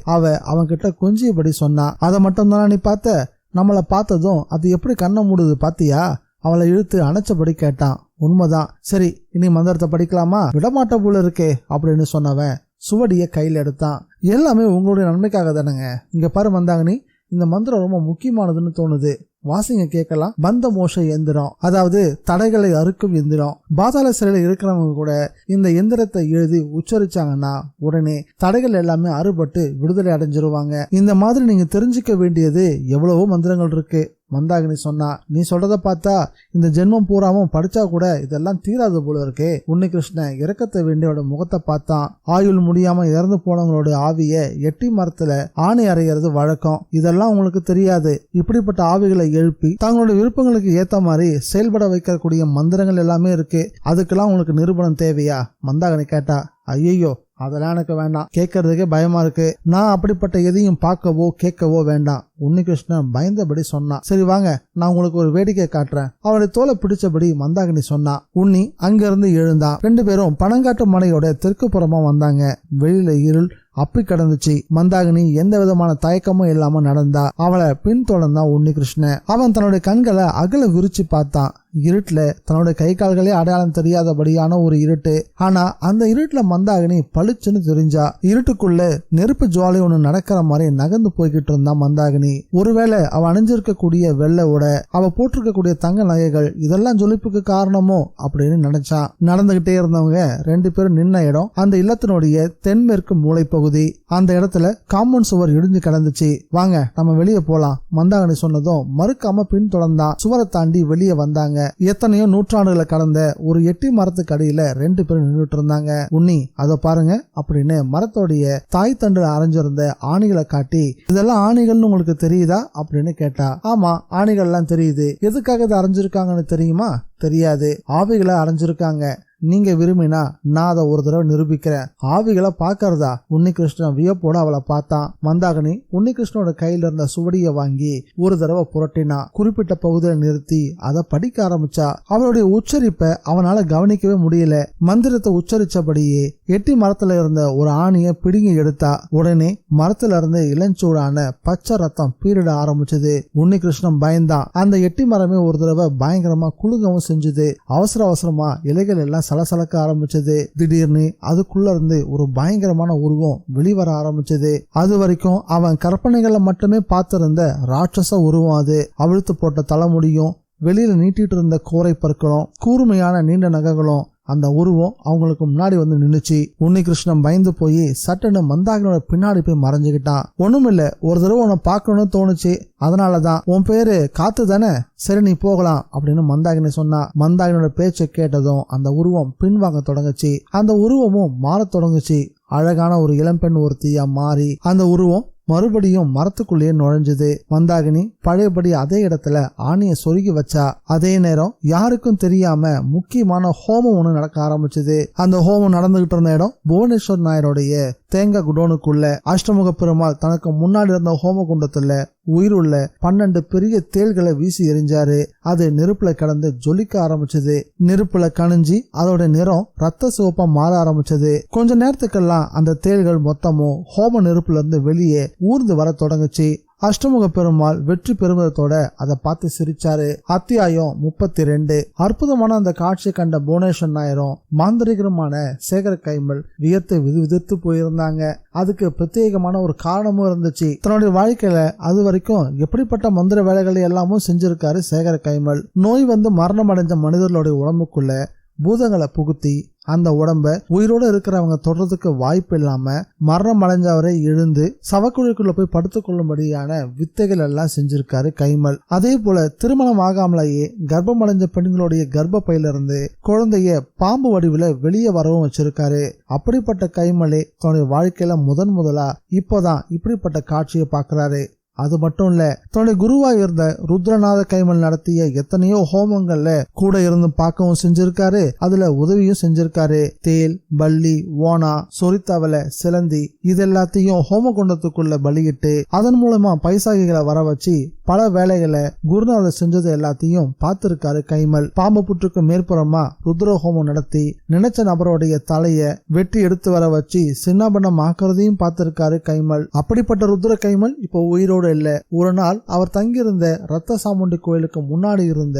அவன் கிட்ட கொஞ்சியபடி சொன்னா. அதை மட்டும் தானே நீ பார்த்த? நம்மளை பார்த்ததும் அது எப்படி கண்ணை மூடுது பாத்தியா? அவளை இழுத்து அணைச்சபடி கேட்டான். உண்மைதான். சரி, இனி மந்திரத்தை படிக்கலாமா? விடமாட்ட போல இருக்கே அப்படின்னு சொன்னவன் சுவடிய கையில் எடுத்தான். எல்லாமே உங்களுடைய நன்மைக்காக தானேங்க. இங்க பாரு மந்தாகினி, இந்த மந்திரம் ரொம்ப முக்கியமானதுன்னு தோணுது. வாசிங்க கேட்கலாம். பந்த மோஷ எந்திரம், அதாவது தடைகளை அறுக்கும் எந்திரம். பாதாள சிறையில் இருக்கிறவங்க கூட இந்த எந்திரத்தை எழுதி உச்சரிச்சாங்கன்னா உடனே தடைகள் எல்லாமே அறுபட்டு விடுதலை அடைஞ்சிருவாங்க. இந்த மாதிரி நீங்க தெரிஞ்சுக்க வேண்டியது எவ்வளவோ மந்திரங்கள் இருக்கு. மந்தாகினி சொன்னா. நீ சொல்றத பார்த்தா இந்த ஜென்மம் பூராமும் படிச்சா கூட இதெல்லாம் தீராது போல இருக்கே. உன்னி கிருஷ்ணன் இறக்கத்தை வேண்டியோட முகத்தை பார்த்தான். ஆயுள் முடியாம இறந்து போனவங்களோட ஆவிய எட்டி மரத்துல ஆணை அறையிறது வழக்கம். இதெல்லாம் உங்களுக்கு தெரியாது. இப்படிப்பட்ட ஆவிகளை எழுப்பி தங்களுடைய விருப்பங்களுக்கு ஏத்த மாதிரி செயல்பட வைக்கக்கூடிய மந்திரங்கள் எல்லாமே இருக்கு. அதுக்கெல்லாம் உங்களுக்கு நிரூபணம் தேவையா? மந்தாகினி கேட்டா. ஐயோ, அதெல்லாம் எனக்கு வேண்டாம், கேட்கறதுக்கே பயமா இருக்கு. நான் அப்படிப்பட்ட எதையும் பார்க்கவோ கேட்கவோ வேண்டாம். உன்னிகிருஷ்ணன் பயந்தபடி சொன்னான். சரி வாங்க, நான் உங்களுக்கு ஒரு வேடிக்கை காட்டுறேன். அவனுடைய தோலை பிடிச்சபடி மந்தாகினி சொன்னா. உன்னி அங்கிருந்து எழுந்தான். 2 பேரும் பனங்காட்டு மலையோட தெற்கு புறமா வந்தாங்க. வெளியில இருள் அப்பி கடந்துச்சு. மந்தாகினி எந்த விதமான தயக்கமும் இல்லாம நடந்தா. அவளை பின்தொடர்ந்தான் உன்னிகிருஷ்ணன். அவன் தன்னுடைய கண்களை அகல விரிச்சு பார்த்தான். இருட்டுல தன்னுடைய கை கால்களே அடையாளம் தெரியாதபடியான ஒரு இருட்டு. ஆனா அந்த இருட்டுல மந்தாகினி பளிச்சுன்னு தெரிஞ்சா. இருட்டுக்குள்ள நெருப்பு ஜுவாலை ஒண்ணு நடக்கிற மாதிரி நகர்ந்து போய்கிட்டு இருந்தான் மந்தாகினி. ஒருவேளை அவ அணிஞ்சிருக்கக்கூடிய வெள்ளை உடை, அவ போட்டிருக்கக்கூடிய தங்க நகைகள் இதெல்லாம் ஜொலிப்புக்கு காரணமோ அப்படின்னு நினைச்சான். நடந்துகிட்டே இருந்தவங்க 2 பேரும் நின்ன இடம் அந்த இல்லத்தினுடைய தென்மேற்கு மூளை பகுதி. அந்த இடத்துல காம்பவுண்ட் சுவர் இடிஞ்சு கிடந்துச்சு. வாங்க நம்ம வெளியே போலாம், மந்தாகினி சொன்னதும் மறுக்காம பின்தொடர்ந்தான். சுவரை தாண்டி வெளியே வந்தாங்க. எத்தனையோ நூற்றாண்டுகளை கடந்த ஒரு எட்டி மரத்துக்கு அடியில 2 பேரும் நின்றுட்டு இருந்தாங்க. உன்னி அதை பாருங்க அப்படின்னு மரத்தோடைய தாய் தண்டு அரைஞ்சிருந்த ஆணிகளை காட்டி, இதெல்லாம் ஆணிகள்னு உங்களுக்கு தெரியுதா அப்படின்னு கேட்டா. ஆமா, ஆணிகள் எல்லாம் தெரியுது. எதுக்காக இதை அரைஞ்சிருக்காங்கன்னு தெரியுமா? தெரியாது. ஆவிகளை அரைஞ்சிருக்காங்க. நீங்க விரும்பினா நான் அதை ஒரு தடவை நிரூபிக்கிறேன். ஆவிகளை பாக்கிறதா? உன்னிகிருஷ்ணன் வியப்போட அவளை பார்த்தான். மந்தாகினி உன்னிகிருஷ்ணனோட கையில இருந்த சுவடியை வாங்கி ஒரு தடவை புரட்டினா. குறிப்பிட்ட பகுதியில நிறுத்தி அதை படிக்க ஆரம்பிச்சா. அவளுடைய உச்சரிப்பை அவனால கவனிக்கவே முடியல. மந்திரத்தை உச்சரிச்சபடியே எட்டி மரத்துல இருந்த ஒரு ஆணிய பிடுங்கி எடுத்தா. உடனே மரத்துல இருந்து இளஞ்சூடான பச்சை ரத்தம் பீரிட ஆரம்பிச்சது. உன்னிகிருஷ்ணன் பயந்தான். அந்த எட்டி மரமே ஒரு தடவை பயங்கரமா குலுங்கவும் செஞ்சது. அவசர அவசரமா இலைகள் எல்லாம் சலசலக்க ஆரம்பிச்சது. திடீர்னு அதுக்குள்ள இருந்து ஒரு பயங்கரமான உருவம் வெளிவர ஆரம்பிச்சது. அது வரைக்கும் அவன் கற்பனைகளை மட்டுமே பார்த்திருந்த ராட்சச உருவம் அது. அவிழ்த்து போட்ட தலைமுடியும் வெளியில நீட்டிட்டு இருந்த கோரை பற்களும் கூர்மையான நீண்ட நகங்களும் அந்த உருவம் அவங்களுக்கு முன்னாடி வந்து நின்னுச்சு. உன்னிகிருஷ்ணன் பயந்து போய் சட்டுன்னு மந்தாகினியோட பின்னாடி போய் மறைஞ்சுக்கிட்டான். ஒண்ணுமில்ல, ஒரு தடவை உன்னை பார்க்கணும்னு தோணுச்சு, அதனாலதான். உன் பேரு காத்து தானே, சரி நீ போகலாம் அப்படின்னு மந்தாகினி சொன்னா. மந்தாகினியோட பேச்சை கேட்டதும் அந்த உருவம் பின்வாங்க தொடங்குச்சு. அந்த உருவமும் மாற தொடங்குச்சு. அழகான ஒரு இளம்பெண் ஒருத்தியா மாறி அந்த உருவம் மறுபடியும் மரத்துக்குள்ளேயே நுழைஞ்சது. மந்தாகினி பழையபடி அதே இடத்துல ஆணிய சொருகி வச்சா. அதே நேரம் யாருக்கும் தெரியாம முக்கியமான ஹோமம் ஒண்ணு நடக்க ஆரம்பிச்சது. அந்த ஹோமம் நடந்துகிட்டு இருந்த இடம் புவனேஸ்வர் நாயருடைய தேங்காய் குடோனுக்குள்ள. அஷ்டமுக பெருமாள் தனக்கு முன்னாடி இருந்த ஹோம குண்டத்துல உயிருள்ள 12 பெரிய தேள்களை வீசி எறிஞ்சாரு. அது நெருப்புல கடந்து ஜொலிக்க ஆரம்பிச்சது. நெருப்புல கணிஞ்சி அதோட நிறம் ரத்த சிவப்பா மாற ஆரம்பிச்சது. கொஞ்ச நேரத்துக்கெல்லாம் அந்த தேள்கள் மொத்தமும் ஹோம நெருப்புல இருந்து வெளியே ஊர்ந்து வர தொடங்குச்சு. அஷ்டமுக பெருமாள் வெற்றி பெருமிதத்தோட அதை பார்த்து சிரிச்சாரு. அத்தியாயம் 32. அற்புதமான அந்த காட்சியை கண்ட புவனேஸ்வர் நாயரும் மாந்திரிகருமான சேகர கைமல் வியர்த்து விதிர்த்து போயிருந்தாங்க. அதுக்கு பிரத்யேகமான ஒரு காரணமும் இருந்துச்சு. தன்னுடைய வாழ்க்கையில அது வரைக்கும் எப்படிப்பட்ட மந்திர வேலைகளை எல்லாமும் செஞ்சிருக்காரு சேகர கைமல். நோய் வந்து மரணம் அடைஞ்ச மனிதர்களுடைய உடம்புக்குள்ள பூதங்களை புகுத்தி அந்த உடம்ப உயிரோடு இருக்கிறவங்க தொடர்றதுக்கு வாய்ப்பு இல்லாம மரணம் அடைஞ்சவரை எழுந்து சவக்குழிக்குள்ள போய் படுத்துக் கொள்ளும்படியான வித்தைகள் எல்லாம் செஞ்சிருக்காரு கைமல். அதே போல திருமணம் ஆகாமலேயே கர்ப்பம் அடைஞ்ச பெண்களுடைய கர்ப்ப பையிலிருந்து குழந்தைய பாம்பு வடிவுல வெளியே வரவும் வச்சிருக்காரு. அப்படிப்பட்ட கைமலே தன்னுடைய வாழ்க்கையில முதலா இப்போதான் இப்படிப்பட்ட காட்சியை பாக்குறாரு. அது மட்டும் இல்ல, தன்னுடைய குருவா இருந்த ருத்ரநாத கைமல் நடத்திய எத்தனையோ ஹோமங்கள்ல கூட இருந்து பார்க்கவும் செஞ்சிருக்காரு, அதுல உதவியும் செஞ்சிருக்காரு. தேல், பல்லி, ஓனா, சொரித்தவலை, சிலந்தி இது எல்லாத்தையும் ஹோம குண்டத்துக்குள்ள பலியிட்டு அதன் மூலமா பைசாகிகளை வர வச்சு பல வேலைகளை குருநாதர் செஞ்சது எல்லாத்தையும் பார்த்திருக்காரு கைமல். பாம்பு புற்றுக்கு மேற்புறமா ருத்ர ஹோமம் நடத்தி நினைச்ச நபருடைய தலைய வெட்டி எடுத்து வர வச்சு சின்னாபண்ணம் ஆக்குறதையும் பார்த்திருக்காரு கைமல். அப்படிப்பட்ட ருத்ர கைமல் இப்போ உயிரோடு இல்ல. ஒரு நாள் அவர் தங்கியிருந்த ரத்த சாமுண்டி கோயிலுக்கு முன்னாடி இருந்த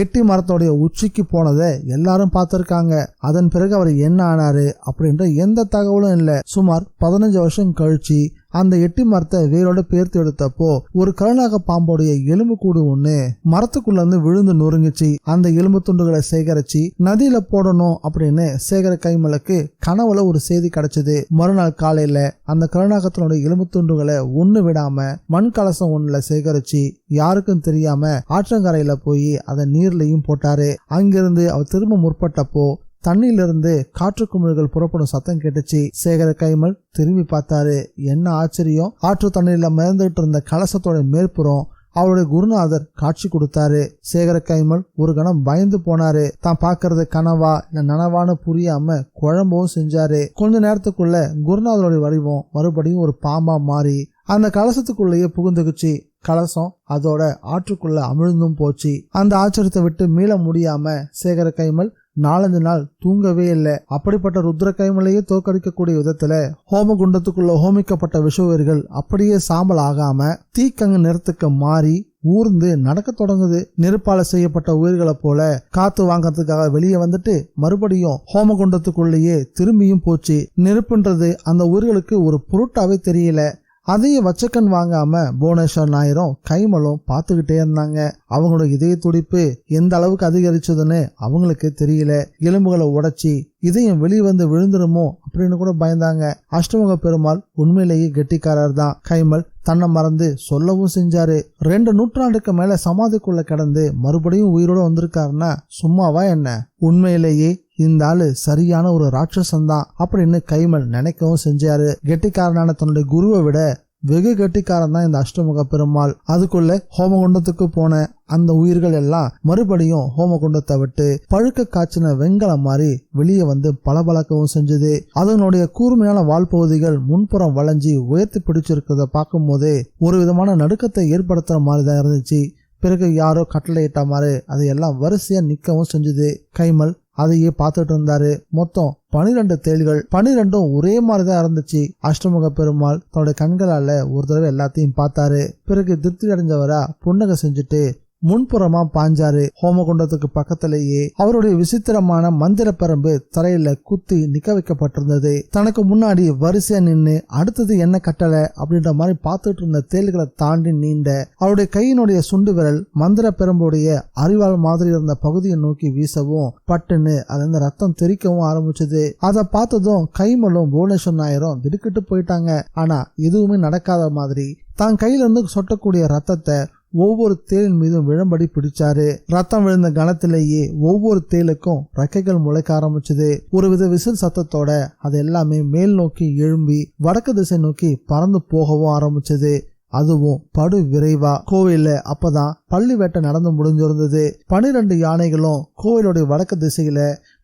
எட்டி மரத்தோடைய உச்சிக்கு போனதை எல்லாரும் பார்த்திருக்காங்க. அதன் பிறகு அவர் என்ன ஆனாரு அப்படின்ற எந்த தகவலும் இல்ல. சுமார் 15 வருஷம் கழிச்சு அந்த எட்டி மரத்தை வேரோட பேர்த்து எடுத்தப்போ ஒரு கருணாக பாம்போடைய எலும்பு கூடு ஒண்ணு மரத்துக்குள்ள இருந்து விழுந்து நொறுங்குச்சு. அந்த எலும்பு துண்டுகளை சேகரிச்சு நதியில போடணும் அப்படின்னு சேகர கைமலுக்கு கனவுல ஒரு செய்தி கிடைச்சது. மறுநாள் காலையில அந்த கருணாகத்தினுடைய எலும்பு துண்டுகளை ஒண்ணு விடாம மண் கலசம் ஒண்ணுல சேகரிச்சு யாருக்கும் தெரியாம ஆற்றங்கரையில போய் அதை நீர்லயும் போட்டாரு. அங்கிருந்து அவர் திரும்ப முற்பட்டப்போ தண்ணியிலிருந்து காற்று குமிழ்கள் புறப்படும் சத்தம் கேட்டுச்சு. சேகர கைமல் திரும்பி பார்த்தாரு. என்ன ஆச்சரியம், ஆற்று தண்ணீர்ல மிதந்துட்டு இருந்த கலசத்தோட மேற்புறம் அவருடைய குருநாதர் காட்சி கொடுத்தாரு. சேகர கைமல் ஒரு கணம் பயந்து போனாரு. தான் பாக்குறது கனவா இல்ல நனவான்னு புரியாம குழம்பவும் செஞ்சாரு. கொஞ்ச நேரத்துக்குள்ள குருநாதருடைய வடிவம் மறுபடியும் ஒரு பாம்பா மாறி அந்த கலசத்துக்குள்ளேயே புகுந்துக்குச்சு. கலசம் அதோட ஆற்றுக்குள்ள அமிழ்ந்தும் போச்சு. அந்த ஆச்சரியத்தை விட்டு மீள முடியாம சேகர கைமல் 4-5 நாள் தூங்கவே இல்லை. அப்படிப்பட்ட ருத்ர கைமலையே தோற்கடிக்கக்கூடிய விதத்துல ஹோம குண்டத்துக்குள்ள ஹோமிக்கப்பட்ட விஷவீர்கள் அப்படியே சாம்பல் ஆகாம தீக்கங்கு நிறத்துக்கு மாறி ஊர்ந்து நடக்க தொடங்குது. நெருப்பால செய்யப்பட்ட உயிர்களை போல காத்து வாங்கறதுக்காக வெளியே வந்துட்டு மறுபடியும் ஹோம குண்டத்துக்குள்ளேயே திரும்பியும் போச்சு. நெருப்புன்றது அந்த உயிர்களுக்கு ஒரு பொருட்டாவே தெரியல. அதையும் வச்சக்கன் வாங்காம புவனேஸ்வர் நாயரும் கைமலும் பார்த்துக்கிட்டே இருந்தாங்க. அவங்களோட இதய துடிப்பு எந்த அளவுக்கு அதிகரிச்சதுன்னு அவங்களுக்கு தெரியல. எலும்புகளை உடைச்சி இதயம் வெளியே வந்து விழுந்துருமோ அப்படின்னு கூட பயந்தாங்க. அஷ்டமுக பெருமாள் உண்மையிலேயே கெட்டிக்காரர் தான். கைமல் தன்னை மறந்து சொல்லவும் செஞ்சாரு. 2 நூற்றாண்டுக்கு மேல சமாதிக்குள்ள கிடந்து மறுபடியும் உயிரோட வந்திருக்காருன்னா சும்மாவா என்ன? உண்மையிலேயே இந்த ஆளு சரியான ஒரு ராட்சசன்தான் அப்படின்னு கைமல் நினைக்கவும் செஞ்சாரு. கெட்டிக்காரனான தன்னுடைய குருவை விட வெகு கெட்டிக்காரன் தான் இந்த அஷ்டமுக பெருமாள். அதுக்குள்ள ஹோமகுண்டத்துக்கு போன அந்த உயிர்கள் எல்லாம் மறுபடியும் ஹோமகுண்டத்தை விட்டு பழுக்க காய்ச்சின வெங்கலம் மாதிரி வெளியே வந்து பளபளக்கவும் செஞ்சது. அதனுடைய கூர்மையான வால் பகுதிகள் முன்புறம் வளைஞ்சி உயர்த்தி பிடிச்சிருக்கிறத பார்க்கும் போதே ஒரு விதமான நடுக்கத்தை ஏற்படுத்துற மாதிரி தான் இருந்துச்சு. பிறகு யாரோ கட்டளையிட்ட மாதிரி அதையெல்லாம் வரிசையா நிக்கவும் செஞ்சது. கைமல் அதையே பார்த்துட்டு இருந்தாரு. மொத்தம் 12 தேள்கள், 12ம் ஒரே மாதிரிதான் இருந்துச்சு. அஷ்டமுக பெருமாள் தன்னுடைய கண்களால ஒரு தடவை எல்லாத்தையும் பார்த்தாரு. பிறகு திருப்தி அடைஞ்சவரா புன்னகை செஞ்சுட்டு முன்புறமா பாஞ்சாரு. ஹோமகுண்டத்துக்கு பக்கத்திலேயே அவருடைய விசித்திரமான மந்திர பரம்பு தரையில குத்தி நிக்க வைக்கப்பட்டிருந்தது. தனக்கு முன்னாடி வரிசையா நின்று அடுத்தது என்ன கட்டளை அப்படின்ற மாதிரி பார்த்துட்டு இருந்த தேள்களை தாண்டி நீண்ட அவருடைய கையினுடைய சுண்டு விரல் மந்திர பெரம்புடைய அறிவாள் மாதிரி இருந்த பகுதியை நோக்கி வீசவும் பட்டுன்னு அதுல ரத்தம் தெறிக்கவும் ஆரம்பிச்சது. அதை பார்த்ததும் கைமலும் புவனேஸ்வர் நாயரும் திடுக்கிட்டு போயிட்டாங்க. ஆனா எதுவுமே நடக்காத மாதிரி தான் கையில இருந்து சொட்டக்கூடிய ரத்தத்தை ஒவ்வொரு தேளின் மீதும் விழும்படி பிடிச்சாரு. ரத்தம் விழுந்த கணத்திலேயே ஒவ்வொரு தேளுக்கும் ரெக்கைகள் முளைக்க ஆரம்பிச்சது. ஒருவித விசில் சத்தத்தோட அது எல்லாமே மேல் நோக்கி எழும்பி வடக்கு திசை நோக்கி பறந்து போகவும் ஆரம்பிச்சது. அதுவும் படு விரைவா. கோவில்ல அப்பதான் பள்ளி வேட்டை நடந்து முடிஞ்சிருந்தது. 12 யானைகளும் கோவிலுடைய வடக்கு திசையில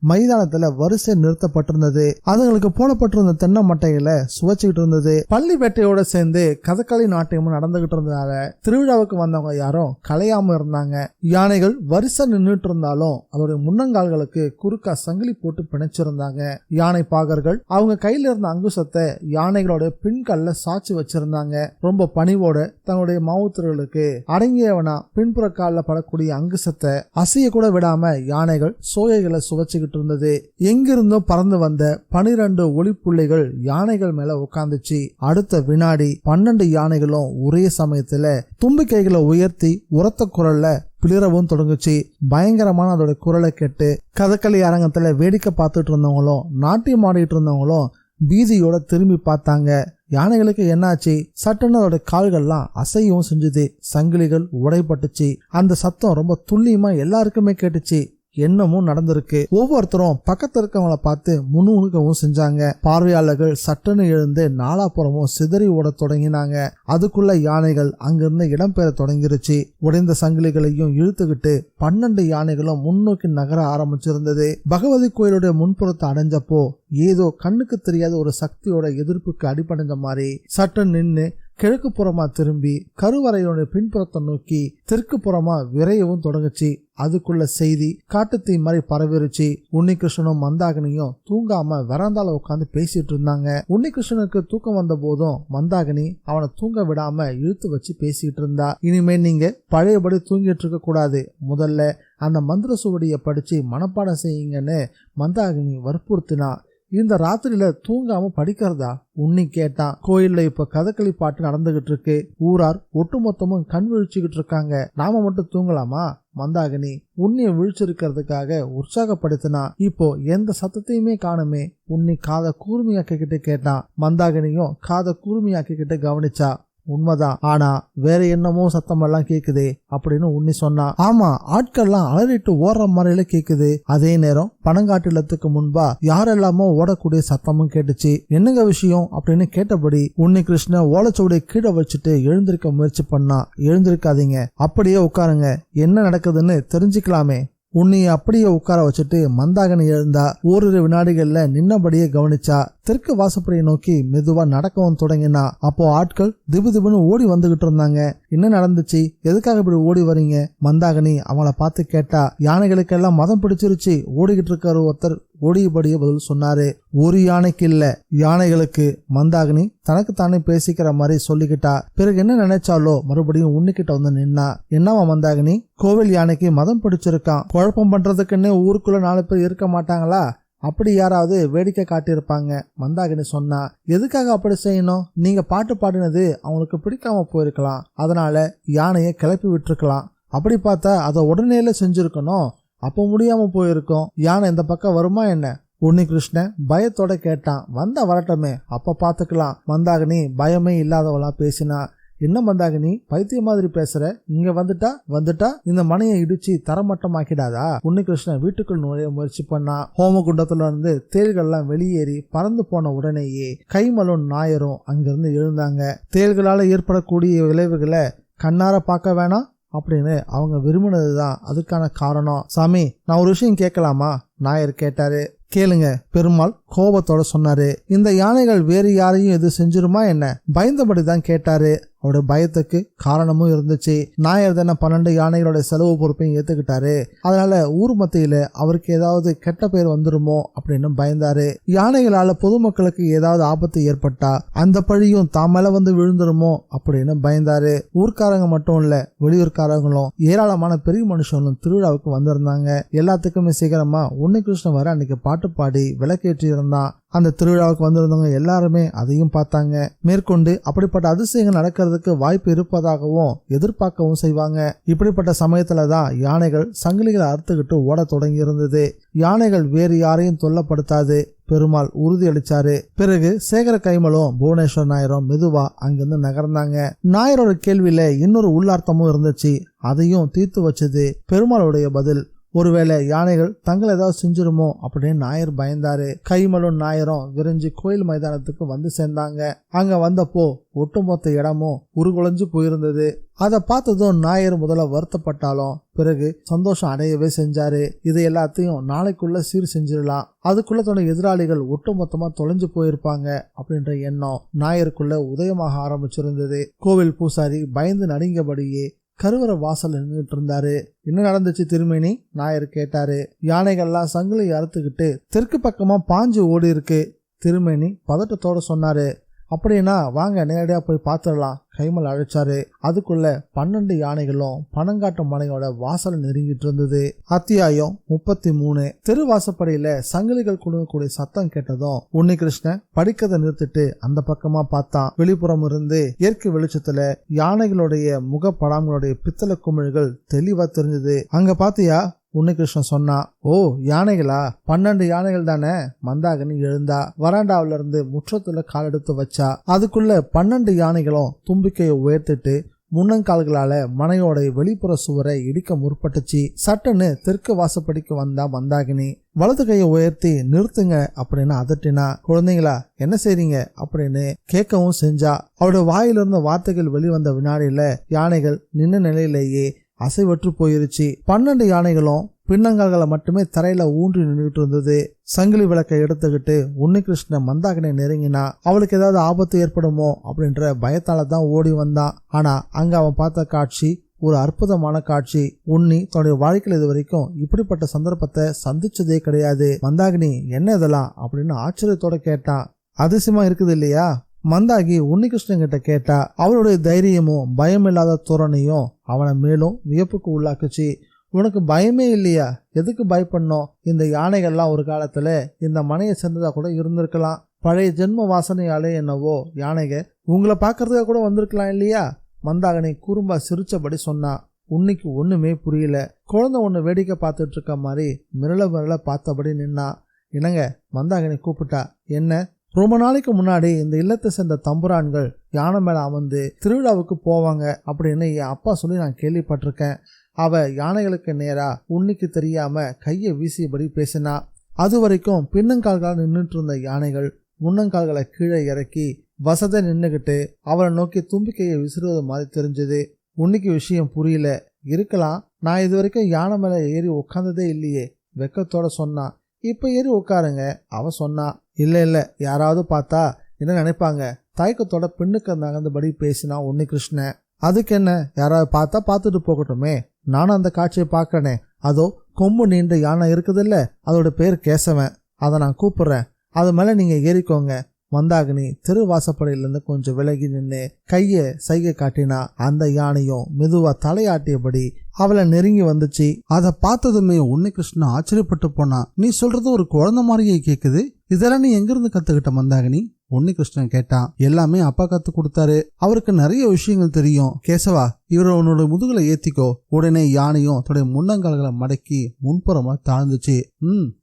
மைதானத்துல வரிசை நிறுத்தப்பட்டிருந்தது. அதுங்களுக்கு போடப்பட்டிருந்த தென்னை மட்டைகளை சுவைச்சுக்கிட்டு இருந்தது. பள்ளி வேட்டையோட சேர்ந்து கதகளி நாட்டியமும் நடந்துகிட்டு இருந்ததால திருவிழாவுக்கு வந்தவங்க யாரும் கலையாம இருந்தாங்க. யானைகள் வரிசை நின்றுட்டு இருந்தாலும் அதோடைய முன்னங்கால்களுக்கு குறுக்கா சங்கிலி போட்டு பிணைச்சிருந்தாங்க. யானை பாகர்கள் அவங்க கையில இருந்த அங்குசத்தை யானைகளோட பின்கல்ல சாட்சி வச்சிருந்தாங்க. ரொம்ப பணிவோட தன்னுடைய மாவுத்திரர்களுக்கு அடங்கியவனா பின்புற காலில் படக்கூடிய அங்குசத்தை அசைய கூட விடாம யானைகள் சோகைகளை சுவைச்சுக்கிட்டு இருந்தது. எங்கிருந்தோ பறந்து வந்த 12 ஒளிப்புள்ளிகள் யானைகள் மேல உட்கார்ந்துச்சு. அடுத்த வினாடி 12 யானைகளும் ஒரே சமயத்துல தும்பிக்கைகளை உயர்த்தி உரத்த குரல்ல பிளிரவும் தொடங்குச்சு. பயங்கரமான அதோட குரலை கேட்டு கதகளி அரங்கத்துல வேடிக்கை பார்த்துட்டு இருந்தவங்களும் நாட்டியம் ஆடிட்டு இருந்தவங்களும் பீதியோட திரும்பி பார்த்தாங்க. யானைகளுக்கு என்னாச்சு? சட்டுன்னு அதோட கால்கள்லாம் அசையவும் செஞ்சுது. சங்கிலிகள் உடைப்பட்டுச்சு. அந்த சத்தம் ரொம்ப துல்லியமா எல்லாருக்குமே கேட்டுச்சு. என்னமும் நடந்திருக்கு. ஒவ்வொருத்தரும் பக்கத்துல இருக்கவங்கள பார்த்து முணுமுணுக்கவும் செஞ்சாங்க. பார்வையாளர்கள் சட்டுன்னு எழுந்து நாலாபுறமும் சிதறி ஓட தொடங்கினாங்க. அதுக்குள்ள யானைகள் அங்கிருந்து இடம்பெற தொடங்கிருச்சு. உடைந்த சங்கிலிகளையும் இழுத்துக்கிட்டு 12 யானைகளும் முன்னோக்கி நகர ஆரம்பிச்சிருந்தது. பகவதி கோயிலுடைய முன்புறத்தை அடைஞ்சப்போ ஏதோ கண்ணுக்கு தெரியாத ஒரு சக்தியோட எதிர்ப்புக்கு அடிபடைஞ்ச மாதிரி சட்டு நின்று கிழக்கு புறமா திரும்பி கருவறையோட பின்புறத்தை நோக்கி தெற்கு புறமா விரையவும் தொடங்குச்சு. அதுக்குள்ள செய்தி காட்டுத்தீ மாதிரி பரவிருச்சு. உன்னிகிருஷ்ணனும் மந்தாகினியும் தூங்காம வராந்தால உட்காந்து பேசிட்டு இருந்தாங்க. உன்னிகிருஷ்ணனுக்கு தூக்கம் வந்த போதும் மந்தாகினி அவனை தூங்க விடாம இழுத்து வச்சு பேசிட்டு இருந்தா. இனிமே நீங்க பழையபடி தூங்கிட்டு இருக்க கூடாது, முதல்ல அந்த மந்திர சுவடியை படிச்சு மனப்பாடம் செய்யுங்கன்னு மந்தாகினி வற்புறுத்தினா. இந்த ராத்திரியில தூங்காம படிக்கிறதா உன்னி கேட்டான். கோயில்ல இப்ப கதகளி பாட்டு நடந்துகிட்டு இருக்கு. ஊரார் ஒட்டுமொத்தமும் கண் விழிச்சுக்கிட்டு இருக்காங்க. நாம மட்டும் தூங்கலாமா? மந்தாகினி உன்னிய விழிச்சிருக்கிறதுக்காக உற்சாகப்படுத்தினா. இப்போ எந்த சத்தத்தையுமே காணுமே. உன்னி காதை கூர்மையாக்கிக்கிட்டு கேட்டான். மந்தாகினியும் காதை கூர்மையாக்கிக்கிட்டு கவனிச்சா. உண்மைதான், ஆனா வேற என்னமோ சத்தம் எல்லாம் கேக்குது அப்படின்னு உன்னி சொன்னா. ஆமா, ஆட்கள்லாம் அலறிட்டு ஓடுற மாதிரில கேக்குது. அதே நேரம் பனங்காட்டிலத்துக்கு முன்பா யாரெல்லாமோ ஓடக்கூடிய சத்தமும் கேட்டுச்சு. என்னங்க விஷயம் அப்படின்னு கேட்டபடி உன்னிகிருஷ்ணன் ஓலைச்சுவடியை கீழே வச்சுட்டு எழுந்திருக்க முயற்சி பண்ணா. எழுந்திருக்காதீங்க, அப்படியே உட்காருங்க, என்ன நடக்குதுன்னு தெரிஞ்சுக்கலாமே. உன்னைய அப்படியே உட்கார வச்சுட்டு மந்தாகினி எழுந்தா. ஓரிரு வினாடிகள்ல நின்னபடியே கவனிச்சா. தெற்கு வாசப்படியை நோக்கி மெதுவா நடக்கவும் தொடங்கினா. அப்போ ஆட்கள் திபுதிபுன்னு ஓடி வந்துகிட்டு இருந்தாங்க. என்ன நடந்துச்சு, எதுக்காக இப்படி ஓடி வரீங்க? மந்தாகினி அவங்கள பார்த்து கேட்டா. யானைகளுக்கெல்லாம் மதம் பிடிச்சிருச்சு, ஓடிக்கிட்டு இருக்காரு ஒருத்தர் ஓடியபடியே பதில் சொன்னாரு. ஒரு யானைக்கு இல்ல, யானைகளுக்கு. மந்தாகினி தனக்கு தானே பேசிக்கிற மாதிரி சொல்லிக்கிட்டா. பிறகு என்ன நினைச்சாலோ மறுபடியும் உன்னிக்கிட்ட வந்து நின்னா. என்னவா மந்தாகினி? கோவில் யானைக்கு மதம் பிடிச்சிருக்கான். குழப்பம் பண்றதுக்குன்னு ஊருக்குள்ள 4 பேர் இருக்க மாட்டாங்களா? அப்படி யாராவது வேடிக்கை காட்டியிருப்பாங்க. மந்தாகினி சொன்னா. எதுக்காக அப்படி செய்யணும்? நீங்க பாட்டு பாடினது அவங்களுக்கு பிடிக்காம போயிருக்கலாம், அதனால யானையை கிளப்பி விட்டுருக்கலாம். அப்படி பார்த்தா அதை உடனேல செஞ்சிருக்கணும், அப்போ முடியாம போயிருக்கோம். யானை இந்த பக்கம் வருமா என்ன? உன்னிகிருஷ்ணன் பயத்தோட கேட்டான். வந்தா வரட்டமே, அப்ப பாத்துக்கலாம். மந்தாகினி பயமே இல்லாதவளா பேசினா. என்ன மந்தாகினி பைத்திய மாதிரி பேசுற? இங்க வந்துட்டா இந்த மனையை இடிச்சு தரமட்டமாக்கிடாதா? உன்னிகிருஷ்ணன் வீட்டுக்குள் நுழைய முயற்சி பண்ணா. ஹோமகுண்டத்துல இருந்து தேள்கள்லாம் வெளியேறி பறந்து போன உடனேயே கைமலும் நாயரும் அங்கிருந்து எழுந்தாங்க. தேள்களால ஏற்படக்கூடிய விளைவுகளை கண்ணார பார்க்க வேணாம் அப்படின்னு அவங்க விரும்பினதுதான் அதுக்கான காரணம். சாமி, நான் ஒரு விஷயம் கேட்கலாமா? நாயர் கேட்டாரு. கேளுங்க, பெருமாள் கோபத்தோட சொன்னாரு. இந்த யானைகள் வேறு யாரையும் எது செஞ்சிருமா என்ன? பயந்தபடிதான் கேட்டாரு. அவருடைய பயத்துக்கு காரணமும் இருந்துச்சு. நாயர் தானே 12 யானைகளோட செலவு பொறுப்பையும் ஏத்துக்கிட்டாரு. அதனால ஊர் மத்தியில அவருக்கு ஏதாவது கெட்ட பேர் வந்துருமோ அப்படின்னு பயந்தாரு. யானைகளால பொதுமக்களுக்கு ஏதாவது ஆபத்து ஏற்பட்டா அந்த பழியும் தாமேல வந்து விழுந்துருமோ அப்படின்னு பயந்தாரு. ஊர்க்காரங்க மட்டும் இல்ல, வெளியூர்காரங்களும் ஏராளமான பெரிய மனுஷங்களும் திருவிழாவுக்கு வந்திருந்தாங்க. எல்லாத்துக்குமே சீக்கிரமா உன்னிகிருஷ்ணன் வர அன்னைக்கு பாட்டு பாடி விளக்கேற்றி இருந்தான். அந்த திருவிழாவுக்கு வந்திருந்தவங்க எல்லாருமே அதையும் பார்த்தாங்க. மேற்கொண்டு அப்படிப்பட்ட அதிசயங்கள் நடக்கிறதுக்கு வாய்ப்பு இருப்பதாகவும் எதிர்பார்க்கவும் செய்வாங்க. இப்படிப்பட்ட சமயத்துலதான் யானைகள் சங்கிலிகளை அறுத்துக்கிட்டு ஓட தொடங்கி இருந்தது. யானைகள் வேறு யாரையும் தொல்லப்படுத்தாது, பெருமாள் உறுதி அளிச்சாரு. பிறகு சேகர கைமலும் புவனேஸ்வர் நாயரும் மெதுவா அங்கிருந்து நகர்ந்தாங்க. நாயரோட கேள்வியில இன்னொரு உள்ளார்த்தமும் இருந்துச்சு. அதையும் தீர்த்து வச்சது பெருமாளுடைய பதில். ஒருவேளை யானைகள் தங்களை ஏதாவது செஞ்சிருமோ அப்படின்னு நாயர் பயந்தாரு. கைமலும் நாயரும் விரைஞ்சு கோயில் மைதானத்துக்கு வந்து சேர்ந்தாங்க. அங்க வந்தப்போ ஒட்டுமொத்த இடமும் உருகுலைஞ்சு போயிருந்தது. அதை பார்த்ததும் நாயர் முதல்ல வருத்தப்பட்டாலும் பிறகு சந்தோஷம் அடையவே செஞ்சாரு. இது எல்லாத்தையும் நாளைக்குள்ள சீர் செஞ்சிடலாம், அதுக்குள்ள தன்னோட எதிராளிகள் ஒட்டுமொத்தமா தொலைஞ்சு போயிருப்பாங்க அப்படின்ற எண்ணம் நாயருக்குள்ள உதயமாக ஆரம்பிச்சிருந்தது. கோவில் பூசாரி பயந்து நடுங்கபடியே கருவறை வாசல் நின்றுட்டு இருந்தாரு. என்ன நடந்துச்சு திருமேனி? நாயர் கேட்டாரு. யானைகள்லாம் சங்கிலி அறுத்துக்கிட்டு தெற்கு பக்கமா பாஞ்சு ஓடி இருக்கு. திருமேனி பதட்டத்தோட சொன்னாரு. அப்படின்னா வாங்க நேரடியா போய் பார்த்துடலாம், கைமல் அழைச்சாரு. அதுக்குள்ள 12 யானைகளும் பனங்காட்டு மலையோட வாசல் நெருங்கிட்டு இருந்தது. அத்தியாயம் 33. தெருவாசப்படியில சங்கிலிகள் குடுங்கக்கூடிய சத்தம் கேட்டதும் உன்னிகிருஷ்ணன் படிக்கதை நிறுத்திட்டு அந்த பக்கமா பார்த்தான். வெளிப்புறம் இருந்து இயற்கை வெளிச்சத்துல யானைகளுடைய முகப்படாமங்களுடைய பித்தளை குமிழ்கள் தெளிவா தெரிஞ்சது. அங்க பாத்தியா? உன்னிகிருஷ்ணன் சொன்னா. ஓ, யானைகளா? 12 யானைகள் தானே? மந்தாகினி எழுந்தா. வராண்டாவில இருந்து முற்றத்துல கால் எடுத்து வச்சா. அதுக்குள்ள 12 யானைகளும் தும்பிக்கையை உயர்த்திட்டு முன்னங்கால்களால மனையோட வெளிப்புற சுவரை இடிக்க முற்பட்டுச்சு. சட்டுன்னு தெற்கு வாசப்படிக்கு வந்தா மந்தாகினி. வலது கையை உயர்த்தி நிறுத்துங்க அப்படின்னு அதட்டினா. குழந்தைங்களா என்ன செய்றீங்க அப்படின்னு கேட்கவும் செஞ்சா. அவருடைய வாயிலிருந்த வார்த்தைகள் வெளிவந்த வினாடியில யானைகள் நின்ன நிலையிலேயே அசைவற்று போயிருச்சு. 12 யானைகளும் பின்னங்கால்களை மட்டுமே தரையில ஊன்றி நின்றுட்டு இருந்தது. சங்கிலி விளக்கை எடுத்துக்கிட்டு உன்னிகிருஷ்ணன் மந்தாகினி நெருங்கினா. அவளுக்கு ஏதாவது ஆபத்து ஏற்படுமோ அப்படின்ற பயத்தால தான் ஓடி வந்தான். ஆனா அங்க அவன் பார்த்த காட்சி ஒரு அற்புதமான காட்சி. உன்னி தன்னுடைய வாழ்க்கையில் இது வரைக்கும் இப்படிப்பட்ட சந்தர்ப்பத்தை சந்திச்சதே கிடையாது. மந்தாகினி என்ன இதெல்லாம் அப்படின்னு ஆச்சரியத்தோட கேட்டான். அதிசயமா இருக்குது இல்லையா? மந்தாகி உன்னிகிருஷ்ணன் கிட்ட கேட்டா. அவளுடைய தைரியமும் பயமில்லாத தோரணையும் அவனை மேலும் வியப்புக்கு உள்ளாக்குச்சு. உனக்கு பயமே இல்லையா? எதுக்கு பயப்படணும்? இந்த யானைகள்லாம் ஒரு காலத்துல இந்த மனையை சேர்ந்ததா கூட இருந்திருக்கலாம். பழைய ஜென்ம வாசனையாலே என்னவோ யானைக உங்களை பாக்குறதுக்காக கூட வந்திருக்கலாம் இல்லையா? மந்தாகினி குறும்பா சிரிச்சபடி சொன்னா. உன்னிக்கு ஒண்ணுமே புரியல. குழந்தை ஒண்ணு வேடிக்கை பார்த்துட்டு இருக்க மாதிரி மிரள பார்த்தபடி நின்னா. என்னங்க? மந்தாகினி கூப்பிட்டா. என்ன? ரொம்ப நாளைக்கு முன்னாடி இந்த இல்லத்தை சேர்ந்த தம்புரான்கள் யானை மேல அமர்ந்து திருவிழாவுக்கு போவாங்க அப்படின்னு என் அப்பா சொல்லி நான் கேள்விப்பட்டிருக்கேன். அவ யானைகளுக்கு நேரா உன்னிக்கு தெரியாம கையை வீசியபடி பேசினா. அது வரைக்கும் பின்னங்கால்களால் நின்றுட்டு இருந்த யானைகள் முன்னங்கால்களை கீழே இறக்கி வசதை நின்னுகிட்டு அவளை நோக்கி தும்பிக்கையை விசிறுவது மாதிரி தெரிஞ்சது. உன்னிக்கு விஷயம் புரியல. இருக்கலாம், நான் இது வரைக்கும் யானை மேல ஏறி உட்கார்ந்ததே இல்லையே வெக்கத்தோட சொன்னா. இப்ப ஏறி உட்காருங்க அவ சொன்னா. இல்ல யாராவது பார்த்தா என்ன நினைப்பாங்க? தயக்கத்தோட பின்னுக்கு நகர்ந்தபடி பேசினா உன்னிகிருஷ்ணன். அதுக்கு என்ன, யாராவது பார்த்தா பார்த்துட்டு போகட்டுமே, நானும் அந்த காட்சியை பார்க்கறேனே. அதோ கொம்பு நீண்ட யானை இருக்குது இல்ல, அதோட பேர் கேசவன். அதை நான் கூப்பிடுறேன், அது மேல நீங்க ஏறிக்கோங்க. மந்தாகினி திருவாசப்படையிலிருந்து கொஞ்சம் விலகி நின்று கைய சைகை காட்டினா. அந்த யானையும் மெதுவா தலையாட்டியபடி அவளை நெருங்கி வந்துச்சு. அதை பார்த்ததுமே உன்னிகிருஷ்ணன் ஆச்சரியப்பட்டு போனா. நீ சொல்றது ஒரு குழந்தை மாதிரியே கேக்குது. இதெல்லாம் நீ எங்கிருந்து கத்துக்கிட்ட மந்தாகினி? உன்னிகிருஷ்ணன் கேட்டான். எல்லாமே அப்பா கத்து கொடுத்தாரு. அவருக்கு நிறைய விஷயங்கள் தெரியும். கேசவா, இவரை உன்னோட முதுகுல ஏத்திக்கோ. உடனே யானையும் தன்னுடைய முன்னங்கால்களை மடக்கி முன்புறமா தாழ்ந்துச்சு.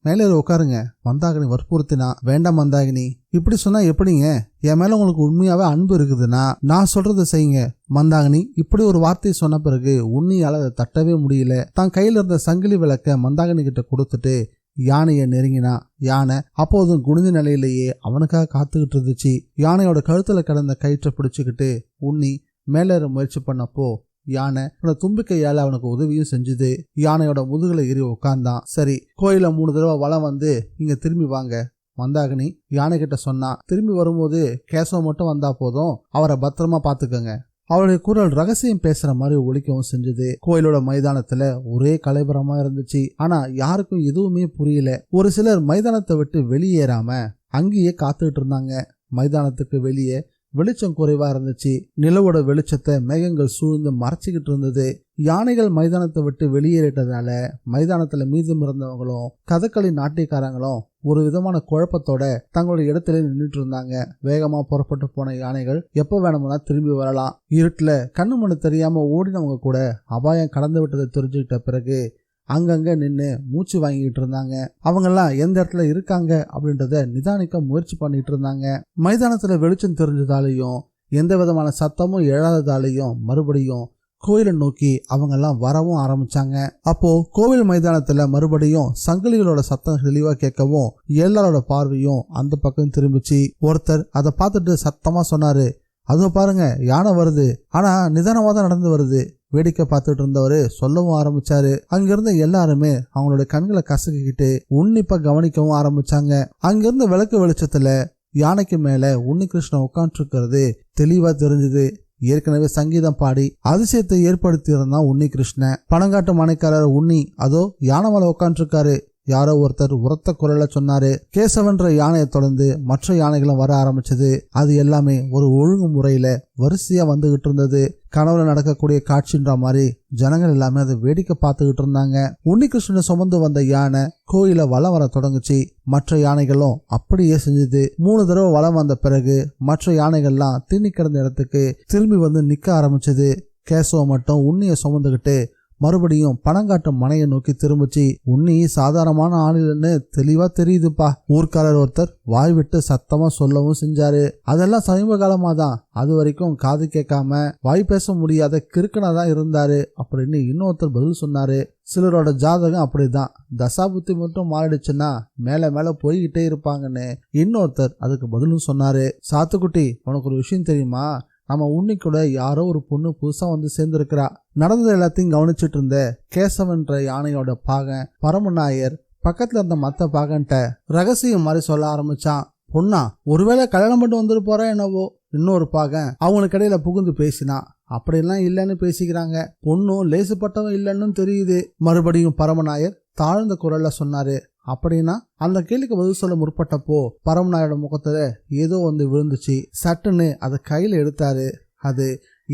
மேலே உட்காருங்க மந்தாகினி வற்புறுத்தினா. வேண்டாம் மந்தாகினி, இப்படி சொன்னா எப்படிங்க? என் மேல உங்களுக்கு உண்மையாவே அன்பு இருக்குதுன்னா நான் சொல்றதை செய்யுங்க. மந்தாகினி இப்படி ஒரு வார்த்தையை சொன்ன பிறகு உன்னியால அதை தட்டவே முடியல. தான் கையில இருந்த சங்கிலி விளக்க மந்தாகினி கிட்ட கொடுத்துட்டு யானையை நெருங்கினா. யானை அப்போதும் குனிந்த நிலையிலேயே அவனுக்காக காத்துக்கிட்டு இருந்துச்சு. யானையோட கழுத்துல கிடந்த கயிற்றை பிடிச்சுக்கிட்டு உன்னி மேலேற முயற்சி பண்ணப்போ யானை தும்பிக்கையால அவனுக்கு உதவியும் செஞ்சுது. யானையோட முதுகுல ஏறி உட்கார்ந்தான். சரி, கோயில 3 தடவை வலம் வந்து இங்க திரும்பி வாங்க மந்தாகினி யானை கிட்ட சொன்னா. திரும்பி வரும்போது கேசவ மட்டும் வந்தா போதும், அவரை பத்திரமா பாத்துக்கங்க. அவளுடைய குரல் ரகசியம் பேசுற மாதிரி ஒலிக்கவும் செஞ்சது. கோயிலோட மைதானத்துல ஒரே கலைபரமா இருந்துச்சு. ஆனா யாருக்கும் எதுவுமே புரியல. ஒரு சிலர் மைதானத்தை விட்டு வெளியேறாம அங்கேயே காத்துட்டு இருந்தாங்க. மைதானத்துக்கு வெளியே வெளிச்சம் குறைவா இருந்துச்சு. நிலவோட வெளிச்சத்தை மேகங்கள் சூழ்ந்து மறைச்சிக்கிட்டு இருந்தது. யானைகள் மைதானத்தை விட்டு வெளியேறிட்டதால மைதானத்துல மீதம் இருந்தவங்களும் கதகளி நாட்டியக்காரங்களும் ஒரு விதமான குழப்பத்தோட தங்களுடைய இடத்துல நின்றுட்டு இருந்தாங்க. வேகமா புறப்பட்டு போன யானைகள் எப்ப வேணும்னா திரும்பி வரலாம். இருட்டுல கண்ணு மண்ணு தெரியாம ஓடினவங்க கூட அபாயம் கடந்து விட்டதை தெரிஞ்சுக்கிட்ட பிறகு அங்கங்க நின்று மூச்சு வாங்கிட்டு இருந்தாங்க. அவங்கெல்லாம் எந்த இடத்துல இருக்காங்க அப்படின்றத நிதானிக்க முயற்சி பண்ணிட்டு இருந்தாங்க. மைதானத்துல வெளிச்சம் தெரிஞ்சதாலையும் எந்த விதமான சத்தமும் எழாததாலையும் மறுபடியும் கோயிலை நோக்கி அவங்க எல்லாம் வரவும் ஆரம்பிச்சாங்க. அப்போ கோவில் மைதானத்துல மறுபடியும் சங்கிலிகளோட சத்தம் தெளிவா கேட்கவும் எல்லாரோட பார்வையும் அந்த பக்கம் திரும்பிச்சு. ஒருத்தர் அதை பார்த்துட்டு சத்தமா சொன்னாரு, அதோ பாருங்க யானை வருது, ஆனா நிதானமா தான் நடந்து வருது. வேடிக்கை பார்த்துட்டு இருந்தவரு சொல்லவும் ஆரம்பிச்சாரு. அங்கிருந்த எல்லாருமே அவங்களோட கண்களை கசக்கிக்கிட்டு உன்னிப்பா கவனிக்கவும் ஆரம்பிச்சாங்க. அங்கிருந்த விளக்கு வெளிச்சத்துல யானைக்கு மேல உன்னிகிருஷ்ணன் உட்காந்துட்டு இருக்கிறது தெளிவா தெரிஞ்சுது. ஏற்கனவே சங்கீதம் பாடி அதிசயத்தை ஏற்படுத்தி இருந்தான் உன்னிகிருஷ்ணன். பணங்காட்டு மனைக்காரர் உன்னி அதோ யானை மேல உட்காந்துட்டு இருக்காரு. யாரோ ஒருத்தர் உரத்த குரல்ல சொன்னாரு. கேசவன்ற யானையை தொடர்ந்து மற்ற யானைகளும் வர ஆரம்பிச்சது. அது எல்லாமே ஒரு ஒழுங்கு முறையில வரிசையா வந்துகிட்டு இருந்தது. கனவுல நடக்கக்கூடிய காட்சின்ற மாதிரி ஜனங்கள் எல்லாமே அதை வேடிக்கை பார்த்துக்கிட்டு இருந்தாங்க. உன்னிகிருஷ்ணனை சுமந்து வந்த யானை கோயில வலம் வர தொடங்குச்சு. மற்ற யானைகளும் அப்படியே செஞ்சது. 3 தடவை வலம் வந்த பிறகு மற்ற யானைகள்லாம் தீனி கிடந்த இடத்துக்கு திரும்பி வந்து நிக்க ஆரம்பிச்சது. கேசவ மட்டும் உன்னிய சுமந்துகிட்டு மறுபடியும் பணங்காட்டும் மனையை நோக்கி திரும்பிச்சு. உன்னி சாதாரணமான ஆளில்னு தெளிவா தெரியுதுப்பா. ஊர்க்காரர் ஒருத்தர் வாய் விட்டு சத்தமா சொல்லவும் செஞ்சாரு. அதெல்லாம் சமீப காலமா தான், அது வரைக்கும் காது கேட்காம வாய் பேச முடியாத கிறுக்கனா தான் இருந்தாரு அப்படின்னு இன்னொருத்தர் பதில் சொன்னாரு. சிலரோட ஜாதகம் அப்படிதான், தசாபுத்தி மட்டும் மாறிடுச்சுன்னா மேல மேல போய்கிட்டே இருப்பாங்கன்னு இன்னொருத்தர் அதுக்கு பதிலும் சொன்னாரு. சாத்துக்குட்டி, உனக்கு ஒரு விஷயம் தெரியுமா? நம்ம உன்னி கூட யாரோ ஒரு பொண்ணு புதுசா வந்து சேர்ந்திருக்கிறா. நடந்தது எல்லாத்தையும் கவனிச்சுட்டு இருந்த கேசவன்ற யானையோட பாகன் பரமநாயர் பக்கத்துல இருந்த மத்த பாகன்ட்ட ரகசியம் மாதிரி சொல்ல ஆரம்பிச்சான். பொண்ணா, ஒருவேளை கல்யாணம் மட்டும் வந்துட்டு போறா என்னவோ. இன்னொரு பாகன் அவங்களுக்கு இடையில புகுந்து பேசினா. அப்படியெல்லாம் இல்லைன்னு பேசிக்கிறாங்க. பொண்ணும் லேசுப்பட்டவன் இல்லைன்னு தெரியுது. மறுபடியும் பரமநாயர் தாழ்ந்த குரல்ல சொன்னாரு. அப்படின்னா அந்த கேள்விக்கு பதில் சொல்ல முற்பட்டப்போ பரமநாயோட முகத்துல ஏதோ வந்து விழுந்துச்சு. சட்டுன்னு அதை கையில எடுத்தாரு. அது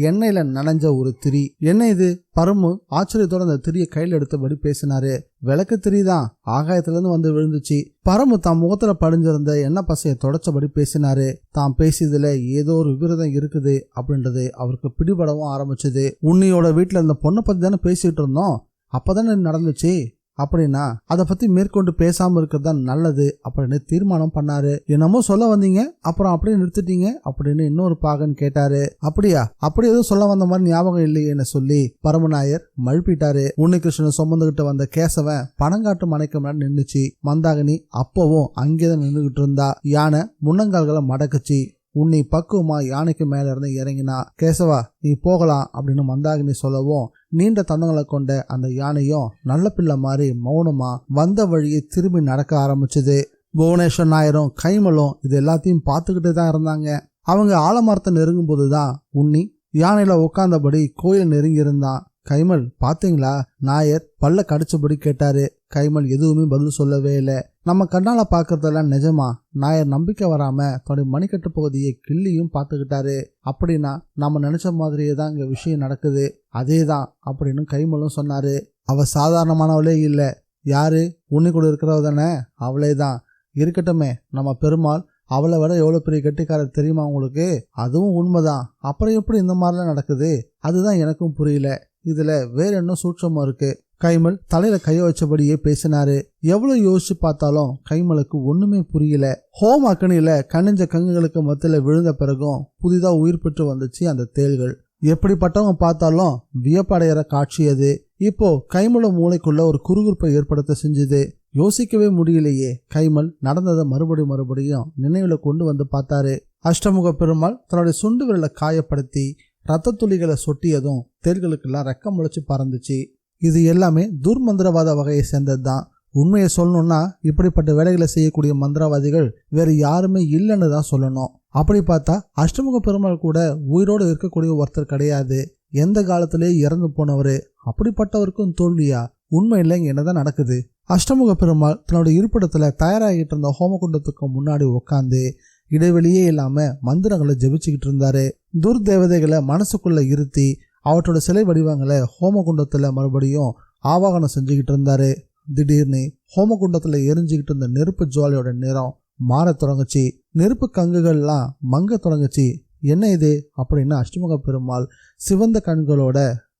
எண்ணெயில நனைஞ்ச ஒரு திரி. என்ன இது? பரமு ஆச்சரியத்தோட அந்த திரியை கையில எடுத்தபடி பேசினாரு. விளக்கு திரிதான், ஆகாயத்துல இருந்து வந்து விழுந்துச்சு. பரமு தான் முகத்துல படிஞ்சிருந்த எண்ணெய் பசையை தொடச்சபடி பேசினாரு. தான் பேசியதுல ஏதோ ஒரு விபரீதம் இருக்குது அப்படின்றது அவருக்கு பிடிபடவும் ஆரம்பிச்சது. உன்னியோட வீட்டுல இருந்த பொண்ணை பத்தி தானே பேசிட்டு இருந்தோம், அப்பதானே நடந்துச்சு. அப்படின்னா அதை பத்தி மேற்கொண்டு பேசாம இருக்கிறது தான் நல்லது அப்படின்னு தீர்மானம் பண்ணாரு. என்னமோ சொல்ல வந்தீங்க, அப்புறம் அப்படியே நிறுத்திட்டீங்க அப்படின்னு இன்னொரு பாகன் கேட்டாரு. அப்படியா? அப்படி எதுவும் சொல்ல வந்த மாதிரி ஞாபகம் இல்லையேன்னு சொல்லி பரமநாயர் மழுப்பிட்டாரு. உன்னிகிருஷ்ணனை சுமந்துகிட்டு வந்த கேசவன் பணங்காட்டு மனைக்கு மேல நின்னுச்சு. மந்தாகினி அப்பவும் அங்கேதான் நின்றுகிட்டு இருந்தா. யானை முன்னங்கால்களை மடக்குச்சு. உன்னை பக்குவமா யானைக்கு மேல இருந்து இறங்கினா. கேசவா, நீ போகலாம் அப்படின்னு மந்தாகினி சொல்லவும் நீண்ட தந்தங்களை கொண்ட அந்த யானையும் நல்ல பிள்ளை மாதிரி மௌனமா வந்த வழியை திரும்பி நடக்க ஆரம்பிச்சது. புவனேஸ்வர் நாயரும் கைமலும் இது எல்லாத்தையும் பார்த்துக்கிட்டு தான் இருந்தாங்க. அவங்க ஆலமரத்தை நெருங்கும் போதுதான் உன்னி யானையில உட்கார்ந்தபடி கோயில் நெருங்கி இருந்தான். கைமல், பாத்தீங்களா? நாயர் பல்ல கடிச்சபடி கேட்டாரு. கைமல் எதுவுமே பதில் சொல்லவே இல்லை. நம்ம கண்ணால பாக்குறதெல்லாம் நிஜமா? நாயர் நம்பிக்கை வராம தன்னுடைய மணிக்கட்டு பகுதியை கிள்ளியும் பார்த்துக்கிட்டாரு. அப்படின்னா நம்ம நினைச்ச மாதிரியே தான் இங்க விஷயம் நடக்குது. அதேதான் அப்படின்னு கைமலும் சொன்னாரு. அவ சாதாரணமானவளே இல்லை. யாரு? உன்னி கூட இருக்கிறவ தானே, அவளே தான். இருக்கட்டுமே, நம்ம பெருமாள் அவளை விட எவ்வளவு பெரிய கெட்டிக்காரர் தெரியுமா உங்களுக்கு? அதுவும் உண்மைதான். அப்புறம் எப்படி இந்த மாதிரிலாம் நடக்குது? அதுதான் எனக்கும் புரியல. இதுல வேற என்ன சூட்சமா இருக்கு? கைமல் தலையில கைய வச்சபடியே பேசினாரு. எவ்வளவு யோசிச்சு பார்த்தாலும் கைமலுக்கு ஒண்ணுமே புரியல. ஹோம் அக்கனியில கனிஞ்ச கங்குகளுக்கு மத்தியில விழுந்த பிறகும் புதிதா உயிர் பெற்று வந்துச்சு அந்த தேள்கள். எப்படிப்பட்டவங்க பார்த்தாலும் வியப்படைகிற காட்சி அது. இப்போ கைமல மூளைக்குள்ள ஒரு குறுகுறுப்பை ஏற்படுத்த செஞ்சது. யோசிக்கவே முடியலையே. கைமல் நடந்ததை மறுபடியும் நினைவுல கொண்டு வந்து பார்த்தாரு. அஷ்டமுக பெருமாள் தன்னுடைய சுண்டு விரலை காயப்படுத்தி ரத்த துளிகளை சொட்டியதும் தேர்களுக்கெல்லாம் ரெக்கம் முளைச்சு பறந்துச்சு. இது எல்லாமே துர்மந்திரவாத வகையை சேர்ந்ததுதான். உண்மையை சொல்லணும்னா இப்படிப்பட்ட வேலைகளை செய்யக்கூடிய மந்திரவாதிகள் வேற யாருமே இல்லைன்னு தான் சொல்லணும். அப்படி பார்த்தா அஷ்டமுக பெருமாள் கூட உயிரோடு இருக்கக்கூடிய ஒருத்தர் கிடையாது. எந்த காலத்திலேயே இறந்து போனவரு. அப்படிப்பட்டவருக்கும் தோல்வியா? உண்மையில இங்க என்னதான் நடக்குது? அஷ்டமுக பெருமாள் தன்னுடைய இருப்பிடத்துல தயாராகிட்டு இருந்த ஹோமகுண்டத்துக்கு முன்னாடி உட்காந்து இடைவெளியே இல்லாம மந்திரங்களை ஜெபிச்சுக்கிட்டு இருந்தாரு. துர்தேவதைகளை மனசுக்குள்ள இருத்தி அவற்றோட சிலை வடிவங்களை ஹோமகுண்டத்துல மறுபடியும் ஆவாகனம் செஞ்சுக்கிட்டு இருந்தாரு. திடீர்னு ஹோமகுண்டத்துல எரிஞ்சுக்கிட்டு இருந்த நெருப்பு ஜுவாலையோட நிறம் மாற தொடங்குச்சு. நெருப்பு கங்குகள்லாம் மங்க தொடங்குச்சு. என்ன இது அப்படின்னு அஷ்டமுக பெருமாள் சிவந்த கண்களோட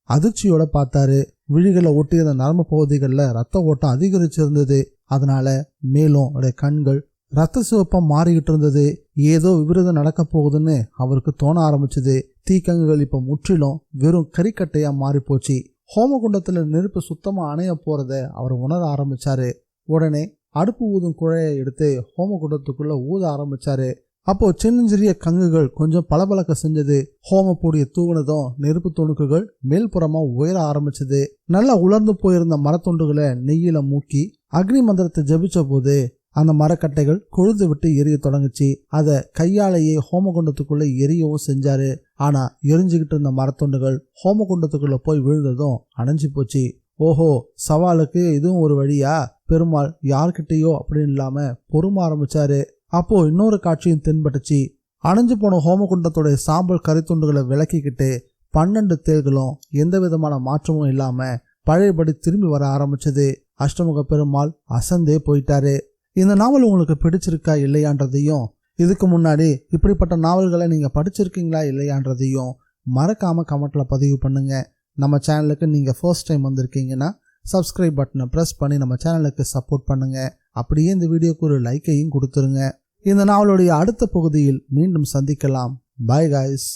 அதிர்ச்சியோட பார்த்தாரு. விழிகளை ஒட்டியிருந்த நரம்பு பகுதிகளில் ரத்த ஓட்டம் அதிகரிச்சிருந்தது. அதனால மேலும் அவருடைய கண்கள் ரத்த சிவப்பா மாறிக்கிட்டு இருந்தது. ஏதோ விபரீதம் நடக்க போகுதுன்னு அவருக்கு தோண ஆரம்பிச்சது. தீக்கங்குகள் இப்ப முற்றிலும் வெறும் கறிக்கட்டையா மாறி போச்சு. ஹோமகுண்டத்துல நெருப்பு சுத்தமா அணைய போறத அவர் உணர ஆரம்பிச்சாரு. உடனே அடுப்பு ஊதும் குழையை எடுத்து ஹோமகுண்டத்துக்குள்ள ஊத ஆரம்பிச்சாரு. அப்போ சின்னஞ்சிறிய கங்குகள் கொஞ்சம் பளபளக்க செஞ்சது. ஹோமப்பொடிய தூவினதும் நெருப்பு துணுக்குகள் மேல்புறமா உயர ஆரம்பிச்சது. நல்லா உலர்ந்து போயிருந்த மரத்துண்டுகளை நெய்யில மூக்கி அக்னி மந்திரத்தை ஜபிச்ச போது அந்த மரக்கட்டைகள் கொழுந்து விட்டு எரிய தொடங்குச்சு. அதை கையாலேயே ஹோமகுண்டத்துக்குள்ள எரியவும் செஞ்சாரு. ஆனா எரிஞ்சுக்கிட்டு இருந்த மரத்துண்டுகள் ஹோமகுண்டத்துக்குள்ள போய் விழுந்ததும் அணைஞ்சு போச்சு. ஓஹோ, சவாலுக்கு இதுவும் ஒரு வழியா? பெருமாள் யார்கிட்டயோ அப்படின்னு இல்லாம பொறும ஆரம்பிச்சாரு. அப்போ இன்னொரு காட்சியும் தென்பட்டுச்சு. அணைஞ்சு போன ஹோமகுண்டத்துடைய சாம்பல் கரித்துண்டுகளை விளக்கிக்கிட்டு 12 தேள்களும் எந்த விதமான மாற்றமும் இல்லாம பழையபடி திரும்பி வர ஆரம்பிச்சது. அஷ்டமுக பெருமாள் அசந்தே போயிட்டாரு. இந்த நாவல் உங்களுக்கு பிடிச்சிருக்கா இல்லையான்றதையும், இதுக்கு முன்னாடி இப்படிப்பட்ட நாவல்களை நீங்க படிச்சிருக்கீங்களா இல்லையான்றதையும் மறக்காம கமெண்ட்ல பதிவு பண்ணுங்க. நம்ம சேனலுக்கு நீங்கள் ஃபர்ஸ்ட் டைம் வந்திருக்கீங்கன்னா சப்ஸ்கிரைப் பட்டனை ப்ரெஸ் பண்ணி நம்ம சேனலுக்கு சப்போர்ட் பண்ணுங்கள். அப்படியே இந்த வீடியோக்கு ஒரு லைக்கையும் கொடுத்துருங்க. இந்த நாவலுடைய அடுத்த பகுதியில் மீண்டும் சந்திக்கலாம். Bye guys.